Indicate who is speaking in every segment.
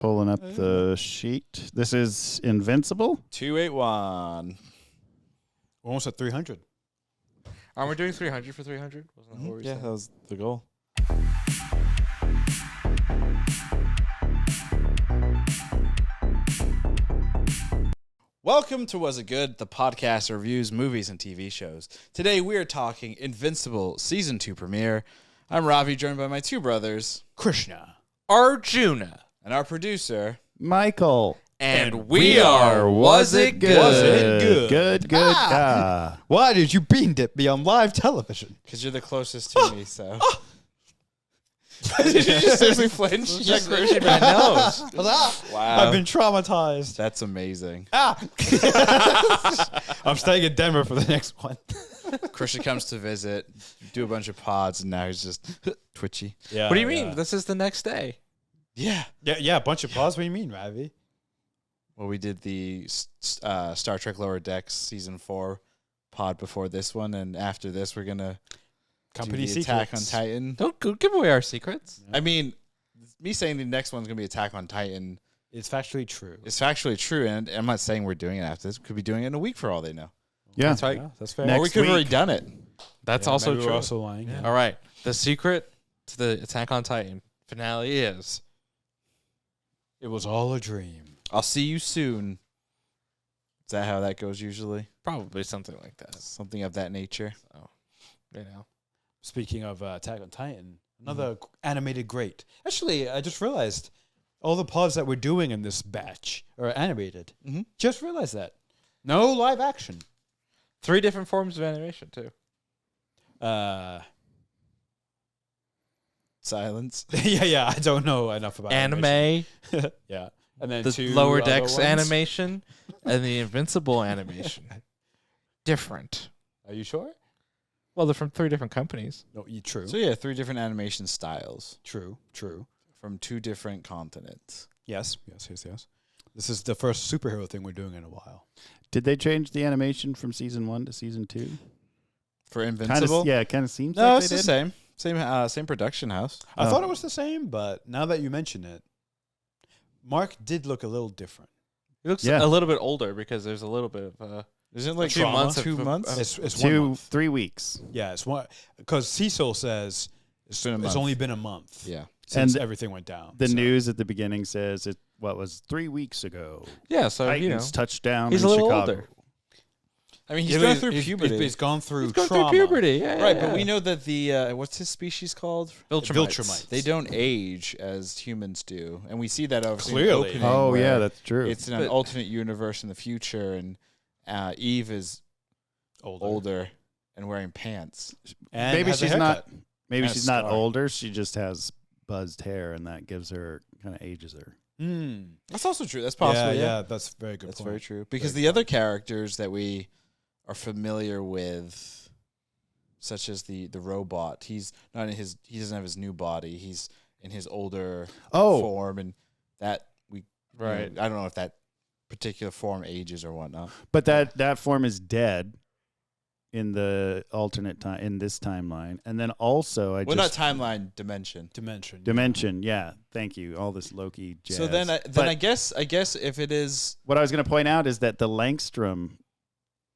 Speaker 1: Pulling up the sheet. This is Invincible.
Speaker 2: 281.
Speaker 3: We're almost at 300.
Speaker 4: Aren't we doing 300 for 300? Wasn't that what we
Speaker 2: Yeah,
Speaker 4: said?
Speaker 2: that was the goal. Welcome to Was It Good, the podcast that reviews movies and TV shows. Today we are talking Invincible Season 2 premiere. I'm Ravi, joined by my two brothers,
Speaker 3: Krishna.
Speaker 4: Arjuna.
Speaker 2: and our producer.
Speaker 1: Michael.
Speaker 4: And we are Was It Good?
Speaker 3: Was It Good?
Speaker 1: Good.
Speaker 3: Why did you bean dip me on live television?
Speaker 2: Because you're the closest to me, so.
Speaker 4: Did you just seriously flinch? You just scratched my nose.
Speaker 2: Wow.
Speaker 3: I've been traumatized.
Speaker 2: That's amazing.
Speaker 3: I'm staying in Denver for the next one.
Speaker 2: Christian comes to visit, do a bunch of pods, and now he's just twitchy.
Speaker 3: Yeah.
Speaker 4: What do you mean? This is the next day.
Speaker 2: Yeah.
Speaker 3: Yeah, a bunch of pause. What do you mean, Ravi?
Speaker 2: Well, we did the Star Trek Lower Decks Season 4 pod before this one, and after this, we're going to
Speaker 3: Company
Speaker 2: do the Attack on
Speaker 3: secrets.
Speaker 2: Titan.
Speaker 4: Don't give away our secrets.
Speaker 2: I mean, me saying the next one's going to be Attack on Titan
Speaker 3: It's factually true.
Speaker 2: is factually true, and I'm not saying we're doing it after this. We could be doing it in a week for all they know.
Speaker 1: Yeah.
Speaker 4: That's right.
Speaker 3: Yeah, that's fair.
Speaker 2: Or we
Speaker 1: Next
Speaker 2: could have already
Speaker 1: week.
Speaker 2: done it.
Speaker 4: That's
Speaker 3: Yeah,
Speaker 4: also
Speaker 3: maybe
Speaker 4: true.
Speaker 3: We're also lying.
Speaker 4: Yeah. All right. The secret to the Attack on Titan finale is
Speaker 3: It was all a dream.
Speaker 2: I'll see you soon. Is that how that goes usually?
Speaker 4: probably something like that.
Speaker 2: Something of that nature.
Speaker 4: So, you know.
Speaker 3: Speaking of Attack on Titan, another animated great. Actually, I just realized all the pods that we're doing in this batch are animated.
Speaker 2: Mhm.
Speaker 3: Just realized that. No live action.
Speaker 4: 3 different forms of animation, too.
Speaker 2: Silence.
Speaker 3: Yeah, I don't know enough about
Speaker 4: Anime,
Speaker 3: Yeah. And then
Speaker 4: the
Speaker 3: two
Speaker 4: Lower
Speaker 3: other
Speaker 4: Decks
Speaker 3: ones.
Speaker 4: animation, and the Invincible animation. Different.
Speaker 3: Are you sure?
Speaker 4: Well, they're from 3 different companies.
Speaker 3: No, true.
Speaker 2: So yeah, 3 different animation styles
Speaker 3: True.
Speaker 2: from 2 different continents.
Speaker 3: Yes. This is the first superhero thing we're doing in a while.
Speaker 1: Did they change the animation from season 1 to season 2?
Speaker 2: For Invincible?
Speaker 1: Yeah, it kind of seems
Speaker 2: No,
Speaker 1: like
Speaker 2: it's
Speaker 1: they
Speaker 2: the
Speaker 1: did.
Speaker 2: same. Same production house.
Speaker 3: I
Speaker 1: Oh.
Speaker 3: thought it was the same, but now that you mention it, Mark did look a little different.
Speaker 4: He looks
Speaker 1: Yeah.
Speaker 4: a little bit older because there's a little bit of
Speaker 2: Isn't it like
Speaker 4: 2 months of-
Speaker 2: 2 months?
Speaker 3: It's 1 month.
Speaker 1: 3 weeks.
Speaker 3: Yeah, it's one because Cecil says
Speaker 2: It's been a
Speaker 3: it's
Speaker 2: month.
Speaker 3: only been a month
Speaker 2: Yeah.
Speaker 3: since
Speaker 1: And
Speaker 3: everything went down.
Speaker 1: The
Speaker 3: so.
Speaker 1: news at the beginning says it was 3 weeks ago.
Speaker 4: yeah. So
Speaker 1: Titans touchdown
Speaker 4: he's
Speaker 1: in
Speaker 4: a little
Speaker 1: Chicago.
Speaker 4: older.
Speaker 2: I mean, he's
Speaker 3: Yeah,
Speaker 2: going
Speaker 3: but
Speaker 2: through puberty.
Speaker 3: He's gone through
Speaker 4: He's going
Speaker 3: trauma.
Speaker 4: through puberty. Yeah,
Speaker 2: Right,
Speaker 4: yeah.
Speaker 2: but we know that the what's his species called?
Speaker 3: Viltrumites.
Speaker 2: They don't age as humans do, and we see that obviously in
Speaker 3: Clearly.
Speaker 2: the opening
Speaker 1: Oh, yeah,
Speaker 2: where
Speaker 1: that's true.
Speaker 2: it's in an
Speaker 4: But-
Speaker 2: alternate universe in the future, and Eve is older and wearing pants.
Speaker 3: And
Speaker 1: Maybe
Speaker 3: has a
Speaker 1: she's not.
Speaker 3: haircut.
Speaker 1: Maybe
Speaker 3: and a
Speaker 1: she's not
Speaker 3: scar.
Speaker 1: older. She just has buzzed hair, and that gives her kind of ages her.
Speaker 2: That's also true. That's possible.
Speaker 3: Yeah, that's a very good.
Speaker 2: That's
Speaker 3: point.
Speaker 2: very true. Because
Speaker 3: Very
Speaker 2: the other characters that we are familiar with, such as the robot, he's not in his. He doesn't have his new body. He's in his older form, and that we
Speaker 4: Right.
Speaker 2: I don't know if that particular form ages or whatnot.
Speaker 1: But that form is dead in the alternate time in this timeline, and then also
Speaker 2: Well, not timeline, dimension.
Speaker 3: dimension.
Speaker 1: Yeah, thank you. All this Loki jazz.
Speaker 2: So then,
Speaker 1: But
Speaker 2: I guess if it is
Speaker 1: what I was going to point out is that the Langstrom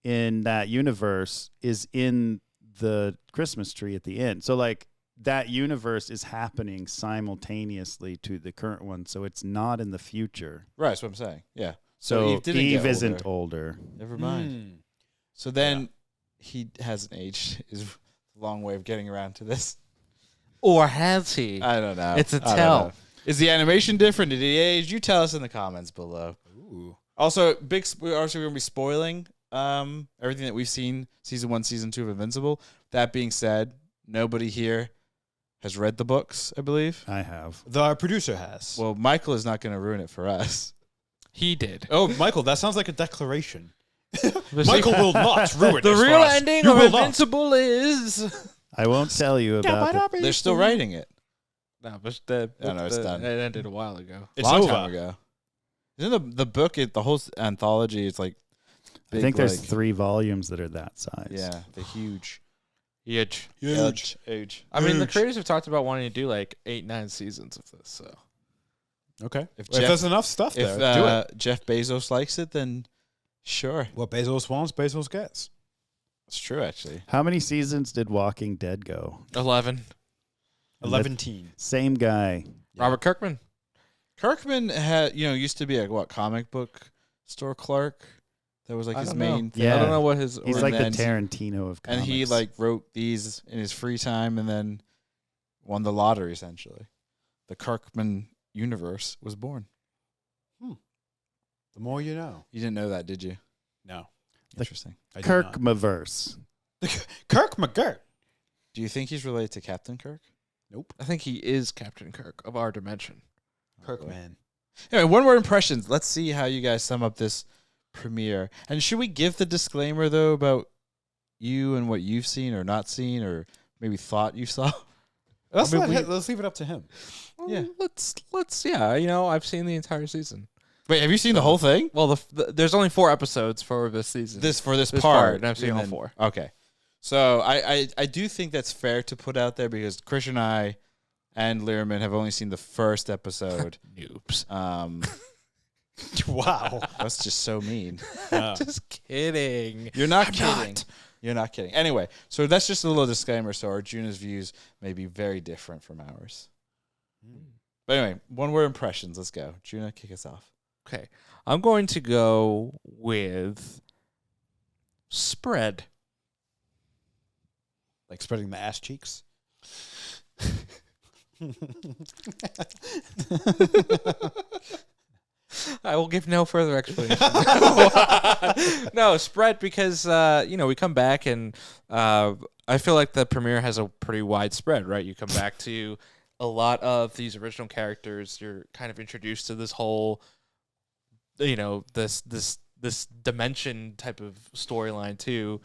Speaker 1: in that universe is in the Christmas tree at the end. So like that universe is happening simultaneously to the current one, so it's not in the future.
Speaker 2: right, that's what I'm saying. Yeah.
Speaker 1: So
Speaker 2: Eve didn't get
Speaker 1: isn't older.
Speaker 2: Never mind. So then he hasn't aged. Is a long way of getting around to this.
Speaker 4: Or has he?
Speaker 2: I don't know.
Speaker 4: It's a
Speaker 2: I don't
Speaker 4: tell.
Speaker 2: know. Is the animation different? Did he age? You tell us in the comments below.
Speaker 3: Ooh.
Speaker 2: Also, we're also going to be spoiling everything that we've seen season 1, season 2 of Invincible. That being said, nobody here has read the books, I believe.
Speaker 1: I have.
Speaker 3: The producer has.
Speaker 2: Well, Michael is not going to ruin it for us.
Speaker 4: He did.
Speaker 3: Oh, Michael, that sounds like a declaration.
Speaker 4: But
Speaker 3: Michael
Speaker 4: see,
Speaker 3: will not ruin
Speaker 4: the
Speaker 3: this for
Speaker 4: real
Speaker 3: us.
Speaker 4: ending
Speaker 3: You
Speaker 4: of
Speaker 3: will not.
Speaker 4: Invincible is.
Speaker 1: I won't tell you about it.
Speaker 2: They're still writing it.
Speaker 4: No, but
Speaker 2: it's done.
Speaker 4: It ended a while ago.
Speaker 3: It's
Speaker 2: Long
Speaker 3: over.
Speaker 2: time ago. Isn't the book, the whole anthology, it's like
Speaker 1: I
Speaker 2: big,
Speaker 1: think there's
Speaker 2: like-
Speaker 1: 3 volumes that are that size.
Speaker 2: Yeah, the huge.
Speaker 4: Huge.
Speaker 2: Huge.
Speaker 4: I mean, the
Speaker 3: Huge.
Speaker 4: creators have talked about wanting to do like 8-9 seasons of this. So
Speaker 3: Okay.
Speaker 2: If
Speaker 3: If there's enough stuff
Speaker 2: if
Speaker 3: there, do it.
Speaker 2: Jeff Bezos likes it, then sure.
Speaker 3: What Bezos wants, Bezos gets.
Speaker 2: It's true, actually.
Speaker 1: How many seasons did Walking Dead go?
Speaker 4: 11.
Speaker 3: 11 teen.
Speaker 1: Same guy.
Speaker 4: Robert Kirkman.
Speaker 2: Kirkman had, used to be a comic book store clerk. That was like
Speaker 3: I
Speaker 2: his
Speaker 3: don't know.
Speaker 2: main thing.
Speaker 1: Yeah.
Speaker 2: I don't know what his.
Speaker 1: He's
Speaker 2: or
Speaker 1: like the
Speaker 2: then-
Speaker 1: Tarantino of
Speaker 2: And
Speaker 1: comics.
Speaker 2: he wrote these in his free time, and then won the lottery. Essentially, the Kirkman universe was born.
Speaker 3: The more you know.
Speaker 2: You didn't know that, did you?
Speaker 3: No.
Speaker 2: Interesting.
Speaker 3: I did not.
Speaker 1: Kirkmaverse.
Speaker 3: Kirk McGirt.
Speaker 2: Do you think he's related to Captain Kirk?
Speaker 3: Nope.
Speaker 4: I think he is Captain Kirk of our dimension.
Speaker 3: Kirkman.
Speaker 2: Anyway, one word impressions. Let's see how you guys sum up this premiere. And should we give the disclaimer though about you and what you've seen or not seen or maybe thought you saw?
Speaker 3: Let's
Speaker 2: I mean,
Speaker 3: let's leave it up to him.
Speaker 2: Yeah.
Speaker 4: Let's I've seen the entire season.
Speaker 2: Wait, have you seen the whole thing?
Speaker 4: Well, there's only 4 episodes for this season.
Speaker 2: This
Speaker 4: This
Speaker 2: part,
Speaker 4: part, and I've seen all
Speaker 2: then-
Speaker 4: 4.
Speaker 2: Okay, so I do think that's fair to put out there because Chris and I and Learman have only seen the first episode.
Speaker 4: Noobs.
Speaker 3: Wow.
Speaker 2: That's just so mean.
Speaker 4: Just kidding.
Speaker 2: You're not
Speaker 4: I'm
Speaker 2: kidding.
Speaker 4: not.
Speaker 2: You're not kidding. Anyway, so that's just a little disclaimer. So Arjuna's views may be very different from ours. But anyway, one word impressions. Let's go. Juna, kick us off.
Speaker 4: Okay. I'm going to go with spread.
Speaker 3: Like spreading the ass cheeks.
Speaker 4: I will give no further explanation. No, spread because we come back and I feel like the premiere has a pretty wide spread, right? You come back to a lot of these original characters. You're kind of introduced to this whole, this dimension type of storyline too,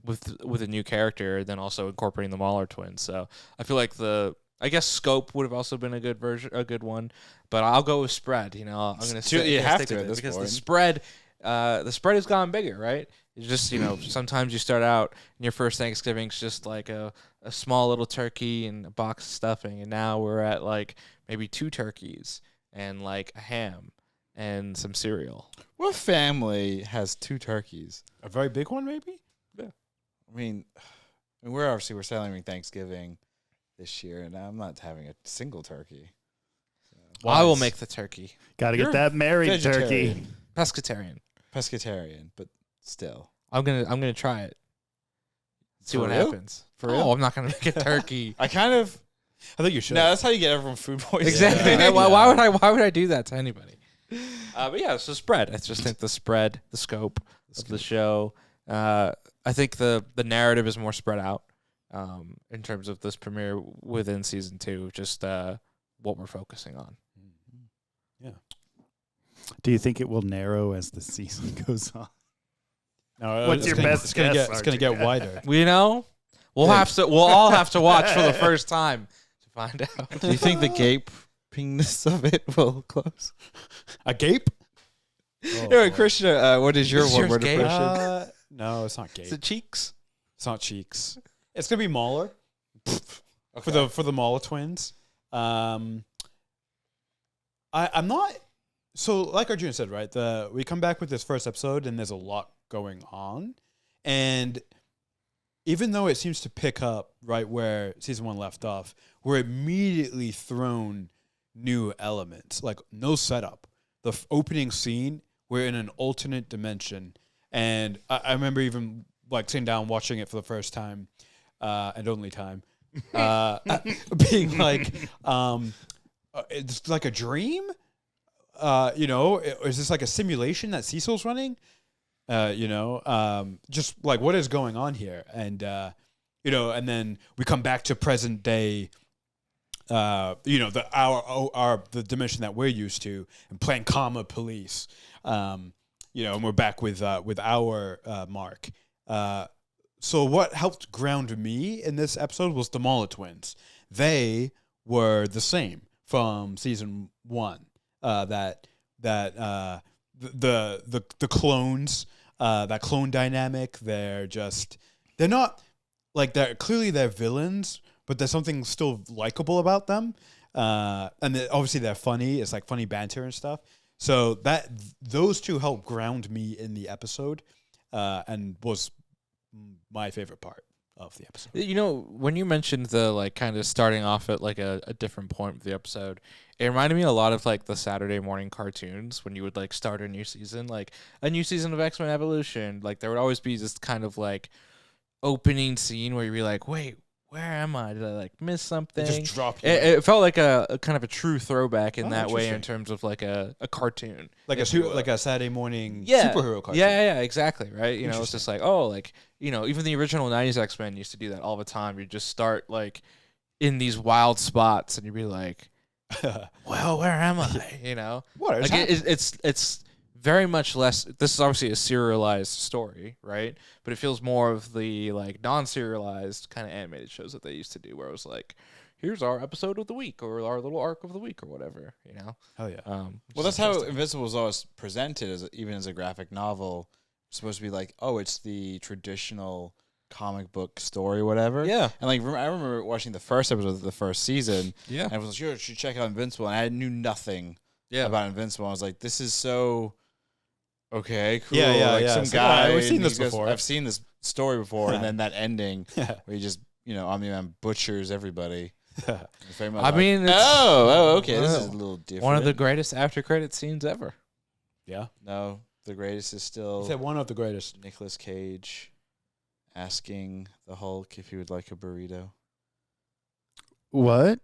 Speaker 4: with a new character, then also incorporating the Mahler twins. So I feel like I guess Scope would have also been a good one, but I'll go with spread. I'm gonna
Speaker 2: You have
Speaker 4: stick
Speaker 2: to
Speaker 4: with
Speaker 2: at
Speaker 4: it
Speaker 2: this
Speaker 4: because
Speaker 2: point.
Speaker 4: the spread has gone bigger, right? It's just sometimes you start out and your first Thanksgiving's just like a small little turkey and a box of stuffing, and now we're at like maybe 2 turkeys and like a ham and some cereal.
Speaker 2: What family has 2 turkeys?
Speaker 3: A very big one, maybe?
Speaker 2: I mean, we're celebrating Thanksgiving this year, and I'm not having a single turkey.
Speaker 4: I will make the turkey.
Speaker 1: Got to
Speaker 2: You're
Speaker 1: get that married turkey.
Speaker 2: vegetarian.
Speaker 4: Pescatarian.
Speaker 2: But still.
Speaker 4: I'm gonna try it. See
Speaker 2: For
Speaker 4: what
Speaker 2: real?
Speaker 4: happens.
Speaker 2: For real?
Speaker 4: Oh, I'm not gonna make a turkey.
Speaker 2: I kind of.
Speaker 3: I think you should.
Speaker 2: No, that's how you get everyone food poisoning.
Speaker 4: Exactly.
Speaker 3: Yeah.
Speaker 4: Why would I do that to anybody? But yeah, so spread. I just think the spread, the scope of the show. I think the narrative is more spread out in terms of this premiere within season 2. Just what we're focusing on.
Speaker 3: Yeah.
Speaker 1: Do you think it will narrow as the season goes on?
Speaker 3: No,
Speaker 1: What's your best
Speaker 3: It's gonna
Speaker 1: guess,
Speaker 3: get. It's gonna get
Speaker 1: Arjun?
Speaker 3: wider.
Speaker 4: We'll all have to watch for the first time to find out.
Speaker 2: Do you think the gapingness of it will close?
Speaker 3: A gape?
Speaker 2: Anyway, Christian, what is your
Speaker 4: Is
Speaker 2: one
Speaker 4: yours
Speaker 2: word
Speaker 4: gay?
Speaker 2: impression?
Speaker 3: No, it's not gape.
Speaker 4: Is it cheeks?
Speaker 3: It's not cheeks. It's gonna be Mahler for the Mahler twins. I'm not. So, like Arjuna said, right? We come back with this first episode, and there's a lot going on, and even though it seems to pick up right where season 1 left off, we're immediately thrown new elements, like no setup. The opening scene, we're in an alternate dimension, and I remember even like sitting down watching it for the first time, and only time, being like, it's like a dream. Is this like a simulation that Cecil's running? Just like what is going on here? And and then we come back to present day. The dimension that we're used to, and playing Karma Police. And we're back with our Mark. So what helped ground me in this episode was the Mahler twins. They were the same from season 1. The clones, that clone dynamic. They're not like they're villains, but there's something still likable about them. obviously they're funny. It's like funny banter and stuff. So those two help ground me in the episode, and was my favorite part of the episode.
Speaker 4: You know, when you mentioned the like kind of starting off at like a different point of the episode, it reminded me a lot of like the Saturday morning cartoons when you would like start a new season, like a new season of X-Men Evolution. Like there would always be this kind of like opening scene where you'd be like, wait, where am I? Did I like miss something?
Speaker 3: Just drop you.
Speaker 4: It felt like a kind of a true throwback in that way in terms of like a cartoon.
Speaker 3: Like a Saturday morning superhero cartoon.
Speaker 4: Yeah, exactly, right? You know, it's just like, oh, like, you know, even the original 90s X-Men used to do that all the time. You just start like in these wild spots and you'd be like, well, where am I? You know?
Speaker 3: What?
Speaker 4: Like it's very much less. This is obviously a serialized story, right? But it feels more of the like non-serialized kind of animated shows that they used to do, where it was like, here's our episode of the week or our little arc of the week or whatever, you know?
Speaker 3: Hell yeah.
Speaker 2: Well, that's how Invincible was always presented, even as a graphic novel. It's supposed to be like, oh, it's the traditional comic book story, whatever.
Speaker 4: Yeah.
Speaker 2: And like, I remember watching the first episode of the first season.
Speaker 4: Yeah.
Speaker 2: And I was like, sure, you should check out Invincible. And I knew nothing
Speaker 4: Yeah.
Speaker 2: about Invincible. I was like, this is so okay, cool.
Speaker 3: Yeah,
Speaker 2: like
Speaker 3: yeah.
Speaker 2: some
Speaker 3: It's
Speaker 2: guy.
Speaker 3: like, I've seen
Speaker 2: and
Speaker 3: this
Speaker 2: he goes,
Speaker 3: before.
Speaker 2: I've seen this story before. And then that ending
Speaker 3: Yeah.
Speaker 2: where he just, Omni-Man butchers everybody. It's very much
Speaker 4: I
Speaker 2: like,
Speaker 4: mean, it's
Speaker 2: okay, this is a little different.
Speaker 4: one of the greatest after credit scenes ever.
Speaker 3: Yeah.
Speaker 2: No, the greatest is still
Speaker 3: He said one of the greatest.
Speaker 2: Nicolas Cage asking the Hulk if he would like a burrito.
Speaker 1: What?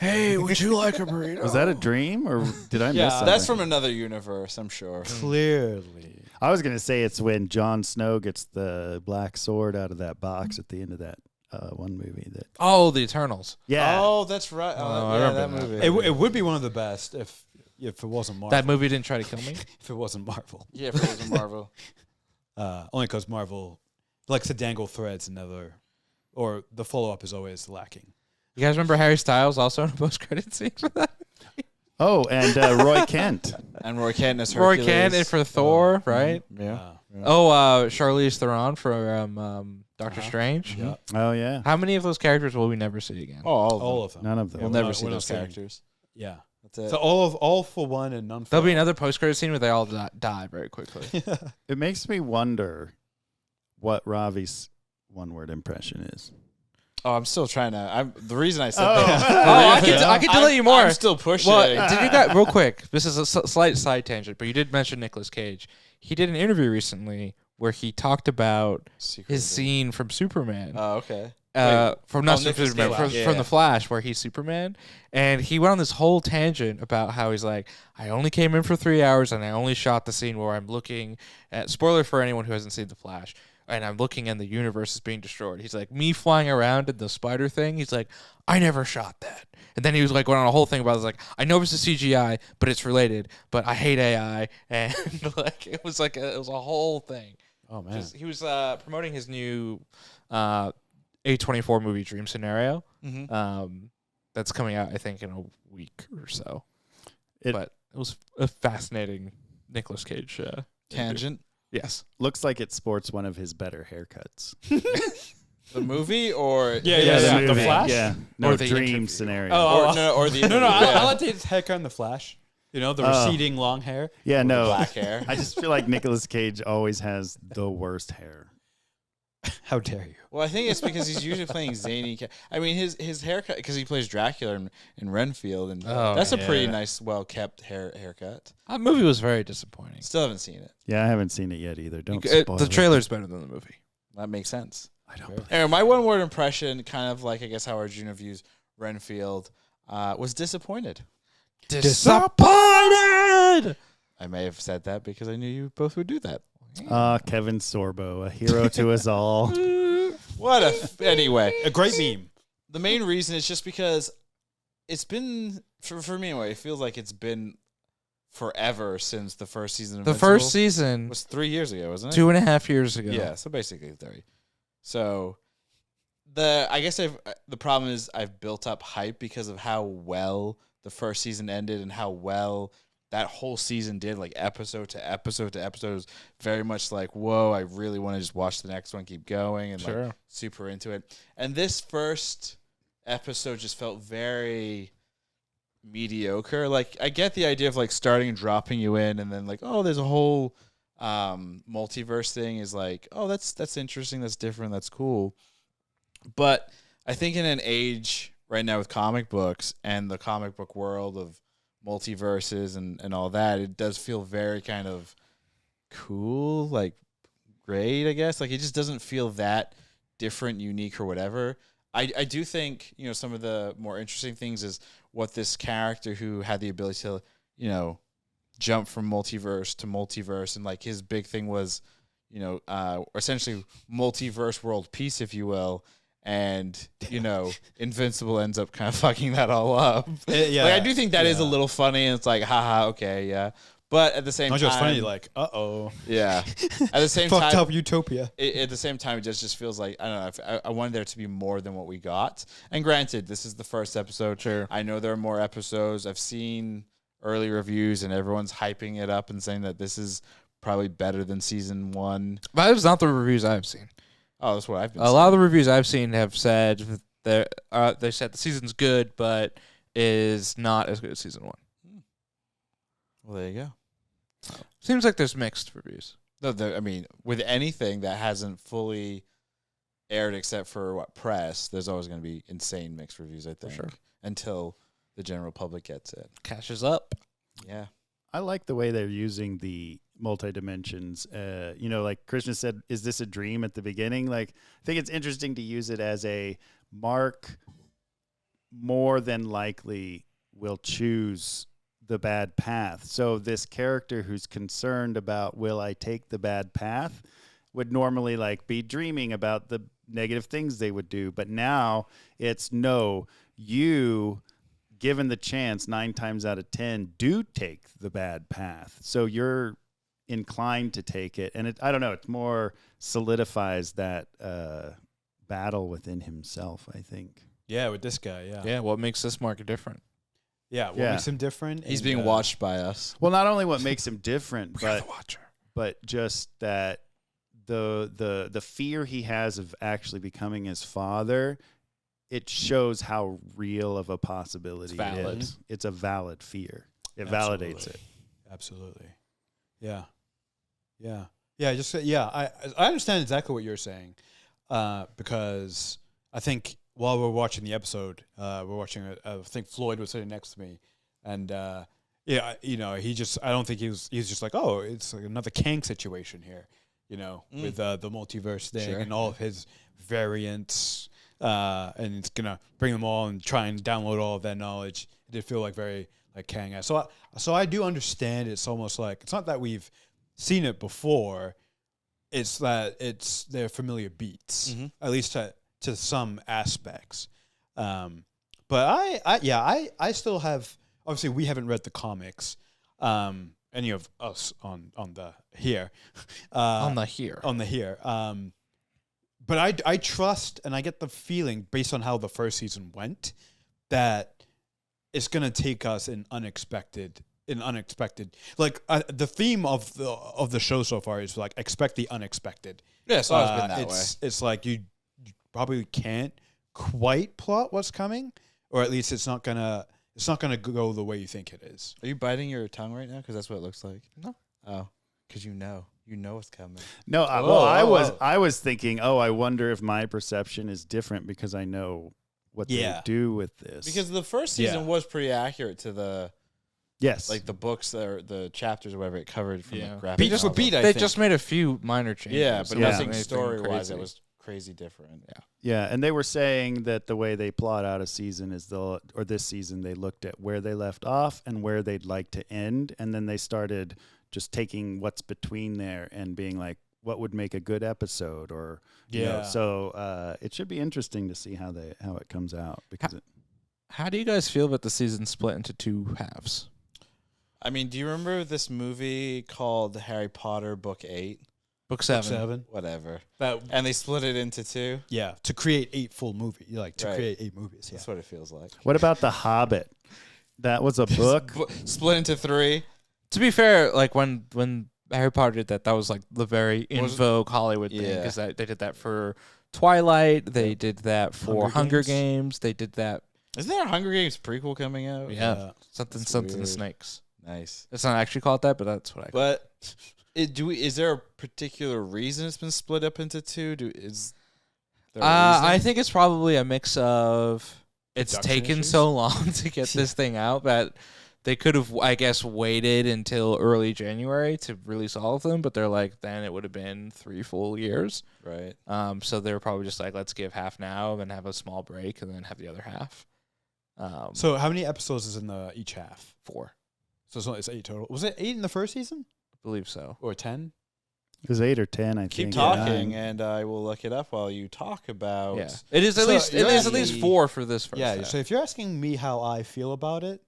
Speaker 4: Hey, would you like a burrito?
Speaker 1: Was that a dream or did I
Speaker 3: Yeah,
Speaker 1: miss something?
Speaker 2: That's from another universe, I'm sure.
Speaker 3: Clearly.
Speaker 1: I was going to say it's when Jon Snow gets the black sword out of that box at the end of that one movie.
Speaker 4: Oh, the Eternals.
Speaker 1: Yeah.
Speaker 2: Oh, that's right.
Speaker 4: I
Speaker 2: yeah,
Speaker 4: remember
Speaker 2: that
Speaker 4: that.
Speaker 2: movie.
Speaker 3: It would be one of the best if it wasn't Marvel.
Speaker 4: That movie didn't try to kill me.
Speaker 3: If it wasn't Marvel.
Speaker 2: Yeah, if it was a Marvel.
Speaker 3: Only because Marvel likes to dangle threads and or the follow-up is always lacking.
Speaker 4: You guys remember Harry Styles also in a post-credit scene for that?
Speaker 1: Oh, and Roy Kent.
Speaker 2: And Roy Kent as
Speaker 4: Roy
Speaker 2: Hercules.
Speaker 4: Kent for Thor, right?
Speaker 2: Yeah.
Speaker 4: Charlize Theron for Doctor Strange.
Speaker 3: Yeah.
Speaker 1: Oh, yeah.
Speaker 4: How many of those characters will we never see again?
Speaker 2: Oh, all of them.
Speaker 1: None of them.
Speaker 2: We'll
Speaker 3: Yeah,
Speaker 2: never
Speaker 3: we're
Speaker 2: see
Speaker 3: not
Speaker 2: those
Speaker 3: seeing-
Speaker 2: characters.
Speaker 3: Yeah.
Speaker 2: That's it.
Speaker 3: So all for one and none for
Speaker 4: There'll be
Speaker 3: all.
Speaker 4: another post-credit scene where they all die very quickly.
Speaker 1: It makes me wonder what Ravi's one-word impression is.
Speaker 2: I'm still trying to. The reason I said
Speaker 1: Oh.
Speaker 2: that.
Speaker 4: I can tell you more.
Speaker 2: I'm still pushing.
Speaker 4: Well, did you guys real quick? This is a slight side tangent, but you did mention Nicolas Cage. He did an interview recently where he talked about his scene from Superman.
Speaker 2: Oh, okay.
Speaker 4: From not
Speaker 2: Nicolas
Speaker 4: Superman,
Speaker 2: Cage.
Speaker 4: from The Flash, where he's Superman, and he went on this whole tangent about how he's like, I only came in for 3 hours and I only shot the scene where I'm looking at, spoiler for anyone who hasn't seen The Flash, and I'm looking and the universe is being destroyed. He's like, me flying around in the spider thing, he's like, I never shot that. And then he was like going on a whole thing about it. Like, I know this is CGI, but it's related, but I hate AI, and like it was a whole thing.
Speaker 3: Oh man.
Speaker 4: He was promoting his new A24 movie Dream Scenario.
Speaker 2: Mm-hmm.
Speaker 4: That's coming out, I think, in a week or so.
Speaker 1: It-
Speaker 4: But it was a fascinating Nicolas Cage
Speaker 2: Tangent.
Speaker 4: Yes.
Speaker 1: Looks like it sports one of his better haircuts.
Speaker 2: The movie or
Speaker 3: Yeah, the
Speaker 1: movie.
Speaker 3: Flash?
Speaker 1: Yeah. No,
Speaker 4: Or the
Speaker 1: Dream
Speaker 4: interview.
Speaker 1: Scenario.
Speaker 2: or the
Speaker 3: No,
Speaker 2: interview.
Speaker 3: I like his haircut in the Flash. You know, the receding long hair.
Speaker 1: Yeah,
Speaker 2: With the
Speaker 1: no.
Speaker 2: black hair.
Speaker 1: I just feel like Nicolas Cage always has the worst hair.
Speaker 3: How dare you?
Speaker 2: Well, I think it's because he's usually playing zany. I mean, his haircut, because he plays Dracula in Renfield, and
Speaker 4: Oh,
Speaker 2: that's a pretty
Speaker 1: yeah.
Speaker 2: nice, well kept haircut.
Speaker 4: That movie was very disappointing.
Speaker 2: Still haven't seen it.
Speaker 1: Yeah, I haven't seen it yet either. Don't spoil
Speaker 4: The
Speaker 1: it.
Speaker 4: trailer's better than the movie.
Speaker 2: That makes sense.
Speaker 1: I don't believe
Speaker 2: Anyway, my one word impression, kind of like I guess how Arjuna views Renfield, was disappointed.
Speaker 4: Disappointed!
Speaker 2: I may have said that because I knew you both would do that.
Speaker 1: Kevin Sorbo, a hero to us all.
Speaker 2: Anyway,
Speaker 3: A great meme.
Speaker 2: the main reason is just because it's been for me anyway. It feels like it's been forever since the first season of
Speaker 4: The
Speaker 2: Invincible.
Speaker 4: first season,
Speaker 2: was 3 years ago, wasn't it?
Speaker 4: 2.5 years ago.
Speaker 2: Yeah, so basically 3. So the problem is I've built up hype because of how well the first season ended and how well that whole season did, like episode to episode to episode. It was very much like, whoa, I really want to just watch the next one, keep going, and like
Speaker 4: Sure.
Speaker 2: super into it. And this first episode just felt very mediocre. Like, I get the idea of like starting and dropping you in, and then like, oh, there's a whole multiverse thing is like, oh, that's interesting, that's different, that's cool. But I think in an age right now with comic books and the comic book world of multiverses and all that, it does feel very kind of cool, like great, I guess. Like, it just doesn't feel that different, unique, or whatever. I do think, you know, some of the more interesting things is what this character who had the ability to, you know, jump from multiverse to multiverse, and like his big thing was, you know, essentially multiverse world peace, if you will. And, you know, Invincible ends up kind of fucking that all up.
Speaker 3: Yeah,
Speaker 2: like, I do think that is a little funny, and it's like, haha, okay, yeah. But at the same time,
Speaker 3: just funny, like, uh-oh.
Speaker 2: Yeah. At the same time,
Speaker 3: fucked up utopia.
Speaker 2: At the same time, it just feels like, I don't know, I wanted there to be more than what we got. And granted, this is the first episode.
Speaker 4: Sure.
Speaker 2: I know there are more episodes. I've seen early reviews, and everyone's hyping it up and saying that this is probably better than season 1.
Speaker 4: But it's not the reviews I've seen.
Speaker 2: Oh, that's what I've been
Speaker 4: A lot of the reviews I've seen have said that they said the season's good, but is not as good as season 1.
Speaker 2: Well, there you go.
Speaker 4: Seems like there's mixed reviews.
Speaker 2: No, I mean, with anything that hasn't fully aired except for press, there's always going to be insane mixed reviews, I think.
Speaker 4: For sure.
Speaker 2: Until the general public gets it.
Speaker 4: Cash is up.
Speaker 2: Yeah.
Speaker 1: I like the way they're using the multi-dimensions. You know, like Krishna said, is this a dream at the beginning? Like, I think it's interesting to use it as a Mark more than likely will choose the bad path. So this character who's concerned about, will I take the bad path, would normally like be dreaming about the negative things they would do. But now it's no, you, given the chance 9 times out of 10, do take the bad path. So you're inclined to take it. And I don't know, it more solidifies that battle within himself, I think.
Speaker 3: Yeah, with this guy, yeah.
Speaker 4: Yeah, what makes this Mark different?
Speaker 3: Yeah, what makes him different?
Speaker 2: He's being watched by us.
Speaker 1: Well, not only what makes him different,
Speaker 4: We're the watcher.
Speaker 1: but just that the fear he has of actually becoming his father, it shows how real of a possibility it is. It's a valid fear. It validates it.
Speaker 3: Absolutely. Yeah. Yeah. Yeah. I understand exactly what you're saying, because I think while we're watching the episode, I think Floyd was sitting next to me, and yeah, you know, I don't think he's just like, oh, it's like another Kang situation here, you know, with the multiverse thing and all of his variants, and it's gonna bring them all and try and download all of that knowledge. It did feel like very like Kang. So I do understand. It's almost like, it's not that we've seen it before, it's that it's their familiar beats, at least to some aspects. But I still have, obviously we haven't read the comics, any of us on the here.
Speaker 4: On the here.
Speaker 3: But I trust, and I get the feeling based on how the first season went, that it's gonna take us in unexpected. Like the theme of the show so far is like, expect the unexpected.
Speaker 2: Yeah, it's always been that way.
Speaker 3: It's like you probably can't quite plot what's coming, or at least it's not gonna go the way you think it is.
Speaker 2: Are you biting your tongue right now? Because that's what it looks like.
Speaker 3: No.
Speaker 2: Oh, because you know what's coming.
Speaker 1: No, I was thinking, I wonder if my perception is different because I know what they do with this.
Speaker 2: Because the first season was pretty accurate to the like the books or the chapters or whatever it covered from the graphic novel.
Speaker 4: They just made a few minor changes.
Speaker 2: Yeah, but nothing story-wise that was crazy different.
Speaker 1: Yeah, and they were saying that the way they plot out a season is this season they looked at where they left off and where they'd like to end, and then they started just taking what's between there and being like, what would make a good episode, or you know, so it should be interesting to see how it comes out. Because
Speaker 4: how do you guys feel about the season split into 2 halves?
Speaker 2: I mean, do you remember this movie called Harry Potter Book 8?
Speaker 4: Book 7.
Speaker 2: Whatever. And they split it into 2?
Speaker 3: Yeah, to create 8 full movies. Create 8 movies. Yeah.
Speaker 2: That's what it feels like.
Speaker 1: What about The Hobbit? That was a book.
Speaker 2: Split into 3?
Speaker 4: To be fair, like when Harry Potter did that was like the very in vogue Hollywood thing, because they did that for Twilight. They did that for Hunger Games. They did that.
Speaker 2: Isn't there a Hunger Games prequel coming out?
Speaker 4: Yeah, something
Speaker 2: weird.
Speaker 4: Snakes.
Speaker 2: Nice.
Speaker 4: It's not actually called that, but that's what I.
Speaker 2: But is there a particular reason it's been split up into two?
Speaker 4: I think it's probably a mix of it's
Speaker 3: Production
Speaker 4: taken
Speaker 3: issues?
Speaker 4: so long to get this thing out that they could have, I guess, waited until early January to release all of them, but they're like, then it would have been 3 full years.
Speaker 2: Right.
Speaker 4: So they were probably just like, let's give half now, then have a small break, and then have the other half.
Speaker 3: So how many episodes is in each half?
Speaker 4: 4.
Speaker 3: So it's 8 total. Was it 8 in the first season?
Speaker 4: I believe so.
Speaker 3: Or 10?
Speaker 1: It was 8 or 10, I think.
Speaker 2: Keep talking, and I will look it up while you talk about.
Speaker 4: Yeah. It is at least 4 for this first half.
Speaker 3: So if you're asking me how I feel about it,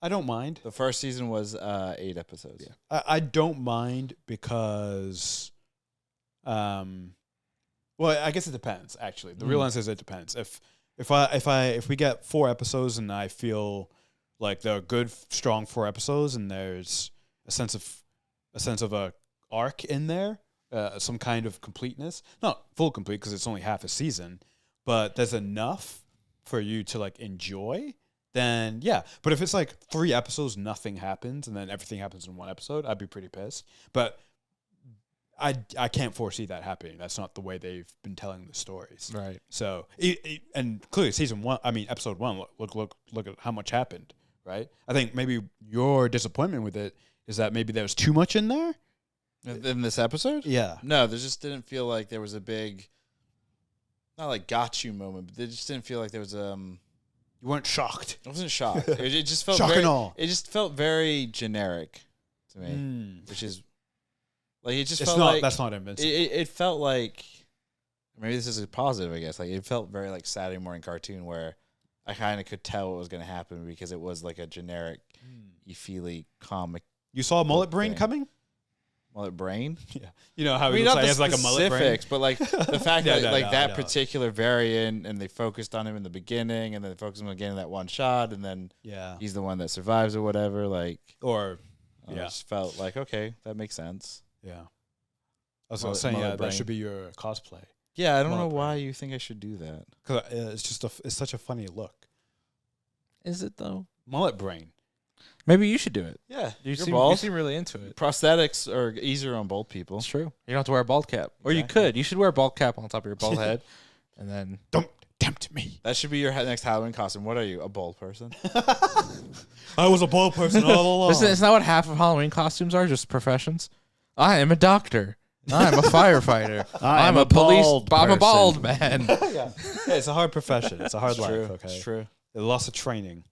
Speaker 3: I don't mind.
Speaker 2: The first season was 8 episodes.
Speaker 3: Yeah. I don't mind because, well, I guess it depends. Actually, the real answer is it depends. If we get 4 episodes and I feel like they're good, strong 4 episodes, and there's a sense of a arc in there, some kind of completeness, not full complete because it's only half a season, but there's enough for you to like enjoy. Then yeah, but if it's like 3 episodes, nothing happens, and then everything happens in 1 episode, I'd be pretty pissed. But I can't foresee that happening. That's not the way they've been telling the stories.
Speaker 4: Right.
Speaker 3: So and clearly episode 1. Look at how much happened. Right. I think maybe your disappointment with it is that maybe there was too much in there
Speaker 2: in this episode.
Speaker 3: Yeah.
Speaker 2: No, there just didn't feel like there was a big, not like got you moment, but it just didn't feel like there was
Speaker 3: You weren't shocked.
Speaker 2: I wasn't shocked. It just felt
Speaker 3: Shock and awe.
Speaker 2: It just felt very generic to me, which is like it just
Speaker 3: It's
Speaker 2: felt
Speaker 3: not.
Speaker 2: like
Speaker 3: That's not Invincible.
Speaker 2: it felt like maybe this is a positive. I guess like it felt very like Saturday morning cartoon where I kind of could tell what was going to happen because it was like a generic, feely comic.
Speaker 3: You saw Mullet Brain
Speaker 2: thing.
Speaker 3: coming?
Speaker 2: Mullet Brain?
Speaker 3: Yeah. You know how
Speaker 2: I mean,
Speaker 3: he
Speaker 2: not the
Speaker 3: has like a mullet brain?
Speaker 2: specifics, but like the fact that that
Speaker 3: no.
Speaker 2: particular variant, and they focused on him in the beginning, and then they focused on him getting that one shot, and then he's the one that survives or whatever. Like,
Speaker 3: or
Speaker 2: I just felt like, okay, that makes sense.
Speaker 3: Yeah. I was saying, that should be your cosplay.
Speaker 2: Yeah, I don't know
Speaker 3: Mullet
Speaker 2: why you think I should do that.
Speaker 3: Because it's just it's such a funny look.
Speaker 4: Is it though?
Speaker 3: Mullet Brain.
Speaker 4: Maybe you should do it.
Speaker 2: Yeah,
Speaker 4: You
Speaker 2: bald.
Speaker 4: seem really into it.
Speaker 2: Prosthetics are easier on bald people.
Speaker 4: It's true. You don't have to wear a bald cap. Or you
Speaker 3: Exactly.
Speaker 4: could. You should wear a bald cap on top of your bald head. And then
Speaker 3: Don't tempt me.
Speaker 2: That should be your next Halloween costume. What are you, a bald person?
Speaker 3: I was a bald person all along.
Speaker 4: Isn't that what half of Halloween costumes are? Just professions? I am a doctor. I'm a firefighter. I'm a police. I'm a bald man.
Speaker 3: Yeah, it's a hard profession. It's a hard life.
Speaker 2: True.
Speaker 3: Okay,
Speaker 2: It's true.
Speaker 3: Lots of training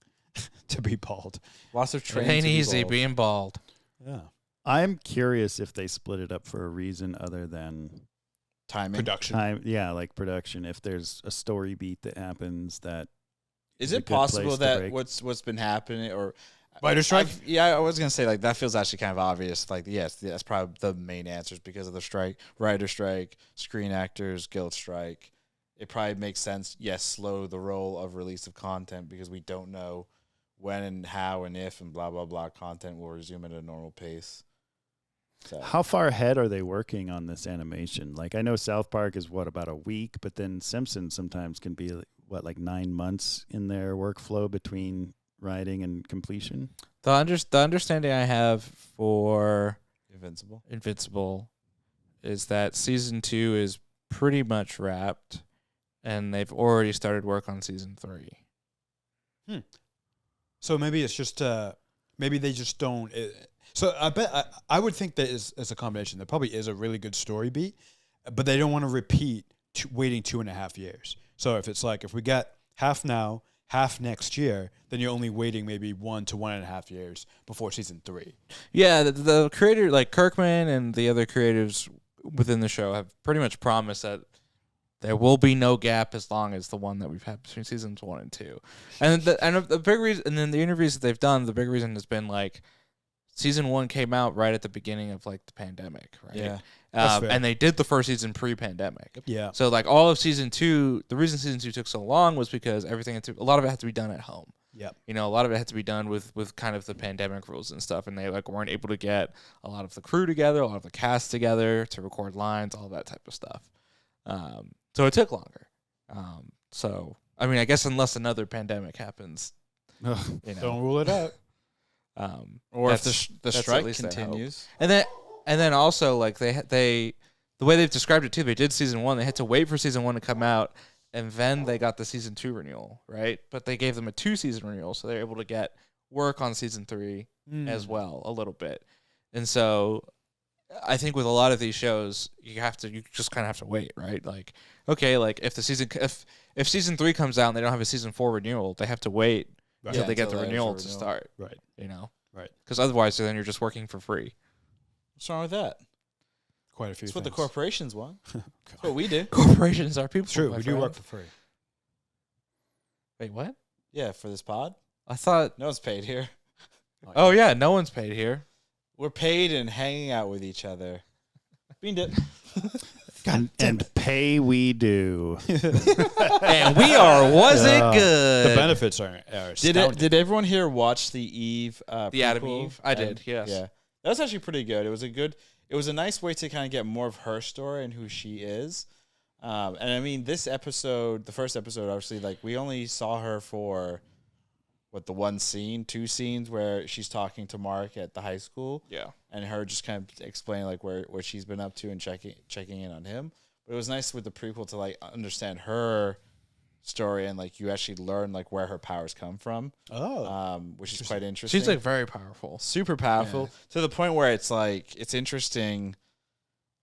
Speaker 3: to be bald.
Speaker 2: Lots of
Speaker 4: It
Speaker 2: training.
Speaker 4: ain't
Speaker 2: to be
Speaker 4: easy
Speaker 2: bald.
Speaker 4: being bald.
Speaker 3: Yeah.
Speaker 1: I'm curious if they split it up for a reason other than
Speaker 2: Timing.
Speaker 3: Production.
Speaker 1: time. Yeah, like production. If there's a story beat that happens that
Speaker 2: Is
Speaker 1: a
Speaker 2: it
Speaker 1: good
Speaker 2: possible
Speaker 1: place to
Speaker 2: that
Speaker 1: break.
Speaker 2: what's been happening or
Speaker 3: Writer strike?
Speaker 2: I was gonna say like that feels actually kind of obvious. Like yes, that's probably the main answers because of the strike, writer strike, Screen Actors Guild strike. It probably makes sense. Yes, slow the roll of release of content because we don't know when and how and if and blah blah blah content will resume at a normal pace. So
Speaker 1: How far ahead are they working on this animation? Like I know South Park is about a week, but then Simpsons sometimes can be like 9 months in their workflow between writing and completion.
Speaker 4: The understanding I have for
Speaker 2: Invincible
Speaker 4: is that season 2 is pretty much wrapped, and they've already started work on season 3.
Speaker 3: So maybe it's just maybe they just don't. So I bet I would think that is a combination. There probably is a really good story beat, but they don't want to repeat waiting 2.5 years. So if it's like if we get half now, half next year, then you're only waiting maybe 1 to 1.5 years before season 3.
Speaker 4: Yeah, the creator, like Kirkman and the other creatives within the show, have pretty much promised that there will be no gap as long as the one that we've had between seasons 1 and 2. And the big reason, and then the interviews that they've done, the big reason has been like season 1 came out right at the beginning of like the pandemic, right?
Speaker 2: Yeah.
Speaker 4: And they did the first season pre-pandemic.
Speaker 3: Yeah.
Speaker 4: So like all of season 2, the reason season 2 took so long was because a lot of it had to be done at home.
Speaker 3: Yep.
Speaker 4: You know, a lot of it had to be done with kind of the pandemic rules and stuff, and they like weren't able to get a lot of the crew together, a lot of the cast together to record lines, all that type of stuff. So it took longer. So I mean, I guess unless another pandemic happens,
Speaker 3: Don't rule it out.
Speaker 2: Or if the strike
Speaker 4: least
Speaker 2: continues.
Speaker 4: and then also like they the way they've described it too, they did season 1. They had to wait for season 1 to come out, and then they got the season 2 renewal, right? But they gave them a 2-season renewal, so they're able to get work on season 3 as well a little bit. And so I think with a lot of these shows, you just kind of have to wait, right? Like, okay, like if season 3 comes out and they don't have a season 4 renewal, they have to wait until they get the renewal to start,
Speaker 3: right? Right.
Speaker 4: Because otherwise, then you're just working for free.
Speaker 2: What's wrong with that?
Speaker 3: Quite a few.
Speaker 2: That's what the corporations want. That's what we do.
Speaker 4: Corporations are people.
Speaker 3: True, we do work for free.
Speaker 4: Wait, what?
Speaker 2: Yeah, for this pod.
Speaker 4: I thought.
Speaker 2: No one's paid here.
Speaker 4: Oh yeah, no one's paid here.
Speaker 2: We're paid and hanging out with each other. Beaned it.
Speaker 1: And pay we do.
Speaker 4: And we wasn't good.
Speaker 3: The benefits are astounding.
Speaker 2: Did everyone here watch the Eve?
Speaker 4: The Adam Eve? I did, yes.
Speaker 2: Yeah. That was actually pretty good. It was a nice way to kind of get more of her story and who she is. And I mean, this episode, the first episode, obviously, like we only saw her for the 2 scenes where she's talking to Mark at the high school.
Speaker 4: Yeah.
Speaker 2: And her just kind of explaining like what she's been up to and checking in on him. But it was nice with the prequel to like understand her story and like you actually learn like where her powers come from. Which is quite interesting.
Speaker 4: She's like very powerful.
Speaker 2: Super powerful to the point where it's like it's interesting.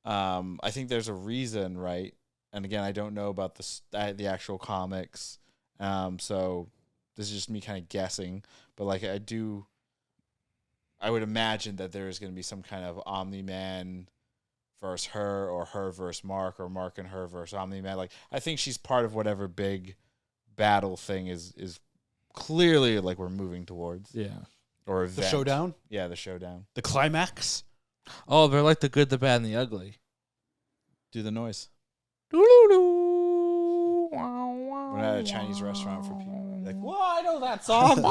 Speaker 2: I think there's a reason, right? And again, I don't know about the actual comics. So this is just me kind of guessing, but like I would imagine that there is going to be some kind of Omni-Man versus her, or her versus Mark, or Mark and her versus Omni-Man. Like I think she's part of whatever big battle thing is clearly like we're moving towards.
Speaker 4: Yeah.
Speaker 2: Or event.
Speaker 3: The showdown?
Speaker 2: Yeah, the showdown.
Speaker 3: The climax?
Speaker 4: Oh, they're like the good, the bad, and the ugly.
Speaker 2: Do the noise.
Speaker 4: Doo-doo-doo.
Speaker 2: We're at a Chinese restaurant for people. Like, whoa, I know that song.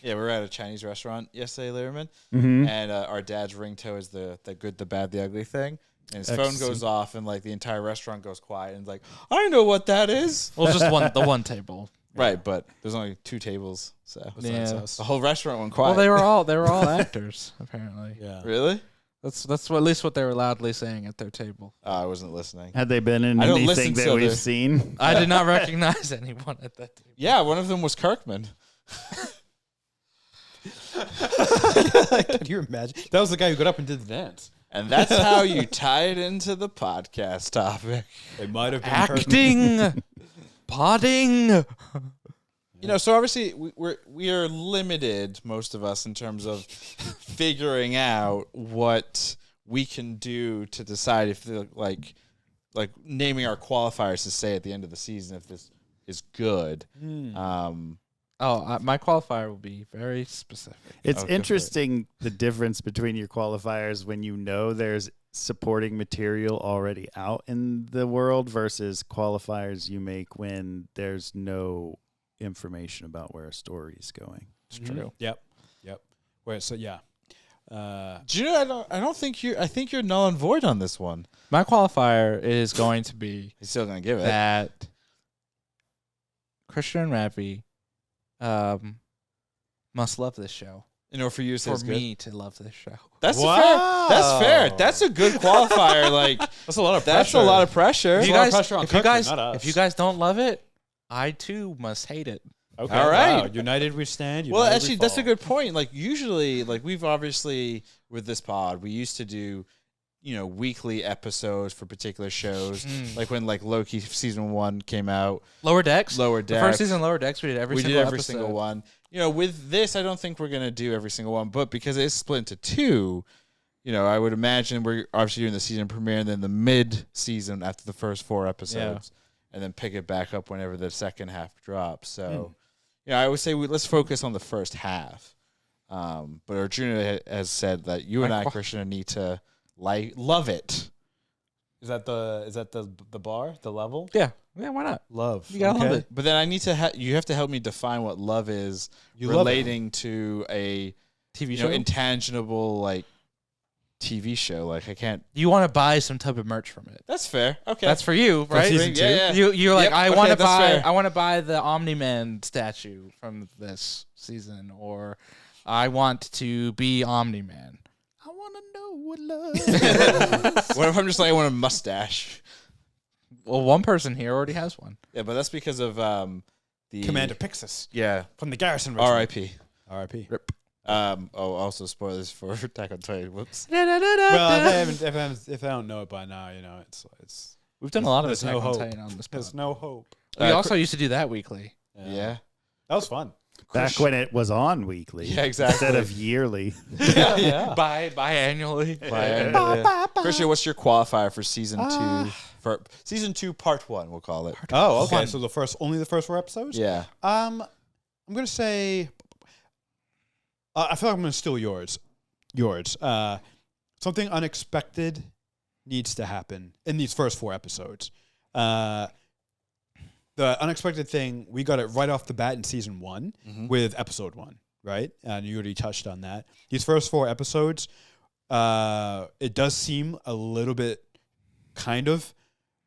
Speaker 2: Yeah, we were at a Chinese restaurant yesterday, Learman, and our dad's ringtone is the good, the bad, the ugly thing. And his phone goes off, and like the entire restaurant goes quiet, and it's like, I know what that is.
Speaker 4: Well, just the one table,
Speaker 2: right? But there's only 2 tables, so
Speaker 4: yeah.
Speaker 2: The whole restaurant went quiet.
Speaker 4: Well, they were all actors, apparently.
Speaker 3: Yeah,
Speaker 2: really.
Speaker 4: That's at least what they were loudly saying at their table.
Speaker 2: I wasn't listening.
Speaker 1: Had they been in anything that we've seen?
Speaker 4: I did not recognize anyone at that table.
Speaker 2: Yeah, one of them was Kirkman.
Speaker 3: Can you imagine? That was the guy who got up and did the dance.
Speaker 2: And that's how you tie it into the podcast topic.
Speaker 3: It might have been
Speaker 4: acting, podding.
Speaker 2: You know, so obviously we are limited, most of us, in terms of figuring out what we can do to decide if like naming our qualifiers to say at the end of the season if this is good.
Speaker 4: My qualifier will be very specific.
Speaker 1: It's interesting the difference between your qualifiers when you know there's supporting material already out in the world versus qualifiers you make when there's no information about where a story is going.
Speaker 4: It's true.
Speaker 3: Yep. Wait, so yeah.
Speaker 2: Do you know, I think you're null and void on this one.
Speaker 4: My qualifier is going to be
Speaker 2: He's still gonna give it
Speaker 4: that Christian and Ravi must love this show.
Speaker 2: In order for you to say
Speaker 4: for me to love this show.
Speaker 2: That's fair. That's fair. That's a good qualifier. Like
Speaker 3: that's a lot of pressure.
Speaker 2: That's a lot of pressure.
Speaker 3: If
Speaker 4: you guys don't love it, I too must hate it.
Speaker 2: Okay. All right.
Speaker 3: Wow. United we stand.
Speaker 2: Well, actually, that's a good point. Like usually, like we've obviously with this pod, we used to do, weekly episodes for particular shows. Like when like Loki season 1 came out.
Speaker 4: Lower Decks.
Speaker 2: The first
Speaker 4: season, Lower Decks. We did every
Speaker 2: single one. With this, I don't think we're gonna do every single one, but because it's split into 2, I would imagine we're obviously doing the season premiere and then the mid season after the first 4 episodes, and then pick it back up whenever the second half drops. So, I would say let's focus on the first half. But Arjuna has said that you and I, Christian, need to love it.
Speaker 3: Is that the bar, the level?
Speaker 4: Yeah, why not?
Speaker 3: Love.
Speaker 4: You gotta love it.
Speaker 2: But then I need to you have to help me define what love is relating to a
Speaker 4: TV show,
Speaker 2: intangible like TV show. Like I can't.
Speaker 4: You want to buy some type of merch from it.
Speaker 2: That's fair. Okay,
Speaker 4: That's for you, right?
Speaker 3: season 2?
Speaker 2: Yeah.
Speaker 4: You're like,
Speaker 2: Yep,
Speaker 4: I
Speaker 2: okay,
Speaker 4: want to
Speaker 2: that's
Speaker 4: buy.
Speaker 2: fair.
Speaker 4: I want to buy the Omni-Man statue from this season, or I want to be Omni-Man.
Speaker 1: I want to know what love.
Speaker 2: What if I'm just like I want a mustache?
Speaker 4: Well, one person here already has one.
Speaker 2: Yeah, but that's because of the
Speaker 3: Commander Pixis
Speaker 2: Yeah,
Speaker 3: from the Garrison Regiment.
Speaker 2: R.I.P.
Speaker 3: R.I.P.
Speaker 2: Also spoilers for Attack on Titan. Whoops.
Speaker 3: Well, if I don't know it by now, it's
Speaker 4: We've done a lot of
Speaker 3: there's
Speaker 4: Attack
Speaker 3: no
Speaker 4: on
Speaker 3: hope.
Speaker 4: Titan on this
Speaker 3: There's
Speaker 4: pod.
Speaker 3: no hope.
Speaker 4: We also used to do that weekly.
Speaker 2: Yeah.
Speaker 3: That was fun.
Speaker 1: Back when it was on weekly.
Speaker 2: Yeah, exactly.
Speaker 1: Instead of yearly.
Speaker 3: Yeah.
Speaker 4: Biannually.
Speaker 2: Christian, what's your qualifier for season 2? For season 2, part 1, we'll call it.
Speaker 3: Oh, okay. So only the first 4 episodes?
Speaker 2: Yeah.
Speaker 3: I'm gonna say. I feel like I'm gonna steal yours. Something unexpected needs to happen in these first 4 episodes. The unexpected thing, we got it right off the bat in season 1 with episode 1, right? And you already touched on that. These first 4 episodes, it does seem a little bit kind of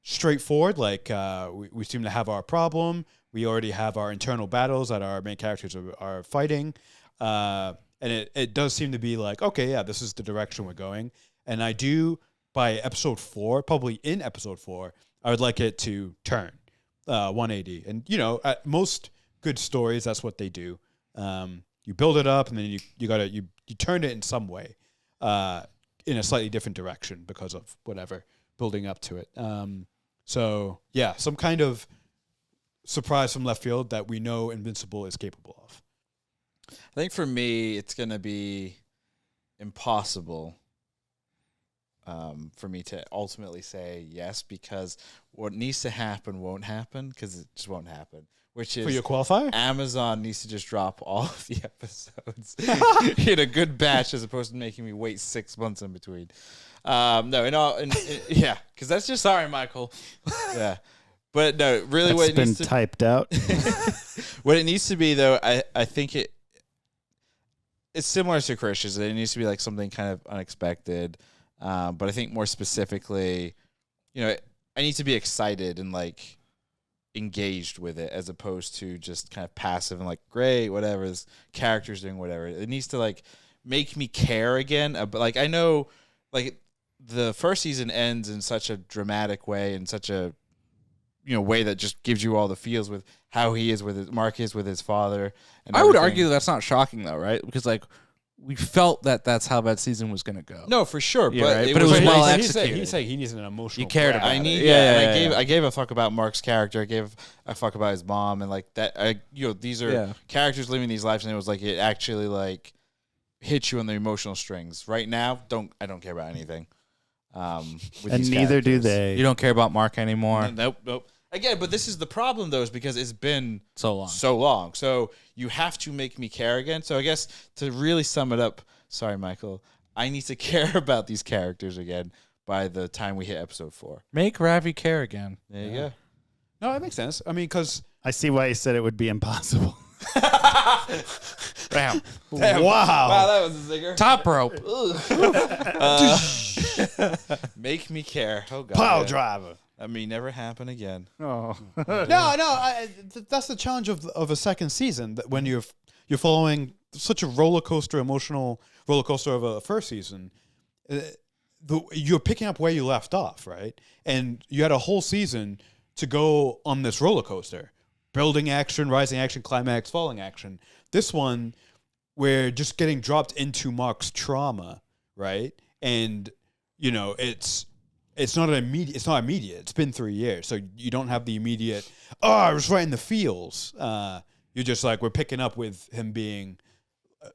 Speaker 3: straightforward. Like we seem to have our problem. We already have our internal battles that our main characters are fighting. And it does seem to be like, okay, yeah, this is the direction we're going. And I do, by episode 4, probably in episode 4, I would like it to turn 180. And, at most good stories, that's what they do. You build it up and then you turn it in some way in a slightly different direction because of whatever, building up to it. So, yeah, some kind of surprise from left field that we know Invincible is capable of.
Speaker 2: I think for me, it's going to be impossible for me to ultimately say yes, because what needs to happen won't happen, because it just won't happen. Which is
Speaker 3: For your qualifier?
Speaker 2: Amazon needs to just drop all of the episodes in a good batch, as opposed to making me wait 6 months in between. Yeah, because that's just
Speaker 4: Sorry, Michael.
Speaker 2: yeah. But no, really,
Speaker 1: That's
Speaker 2: what it
Speaker 1: been
Speaker 2: needs to
Speaker 1: typed out.
Speaker 2: what it needs to be, though, I think it's similar to Christian's. It needs to be like something kind of unexpected. But I think more specifically, I need to be excited and like engaged with it, as opposed to just kind of passive and like, great, whatever, this character's doing whatever. It needs to like make me care again. But like, I know like the first season ends in such a dramatic way, in such a way that just gives you all the feels with how he is with Mark is with his father. And
Speaker 4: I would
Speaker 2: everything.
Speaker 4: argue that's not shocking, though, right? Because, like, we felt that's how that season was going to go.
Speaker 2: No, for sure.
Speaker 4: Yeah,
Speaker 2: but
Speaker 4: right.
Speaker 2: it
Speaker 4: But it
Speaker 2: was
Speaker 4: was well
Speaker 2: like,
Speaker 4: executed.
Speaker 3: He's saying he needs an emotional.
Speaker 4: You cared
Speaker 3: grab.
Speaker 4: about
Speaker 2: I need,
Speaker 4: it.
Speaker 2: yeah, I gave a fuck about Mark's character. I gave a fuck about his mom, and like that. These are characters living these lives, and it was like it actually like hits you on the emotional strings. Right now, I don't care about anything. With
Speaker 1: And
Speaker 2: these
Speaker 1: neither do
Speaker 2: characters.
Speaker 1: they.
Speaker 4: You don't care about Mark anymore.
Speaker 2: Nope. Again, but this is the problem, though, is because it's been
Speaker 4: So long.
Speaker 2: so long. So you have to make me care again. So I guess to really sum it up, sorry, Michael, I need to care about these characters again by the time we hit episode 4.
Speaker 4: Make Ravi care again.
Speaker 2: There you go.
Speaker 3: No, that makes sense. I mean, because
Speaker 1: I see why you said it would be impossible.
Speaker 4: Bam.
Speaker 3: wow,
Speaker 2: that was a zinger.
Speaker 4: Top rope.
Speaker 2: Make me care. Oh, God.
Speaker 3: pile
Speaker 2: yeah.
Speaker 3: driver.
Speaker 2: That may never happen again.
Speaker 1: Oh.
Speaker 3: That's the challenge of a second season. That when you're following such a emotional roller coaster of a first season, you're picking up where you left off, right? And you had a whole season to go on this roller coaster, building action, rising action, climax, falling action. This one, we're just getting dropped into Mark's trauma, right? And it's not immediate. It's not immediate. It's been 3 years, so you don't have the immediate. Oh, I was right in the feels. You're just like, we're picking up with him being,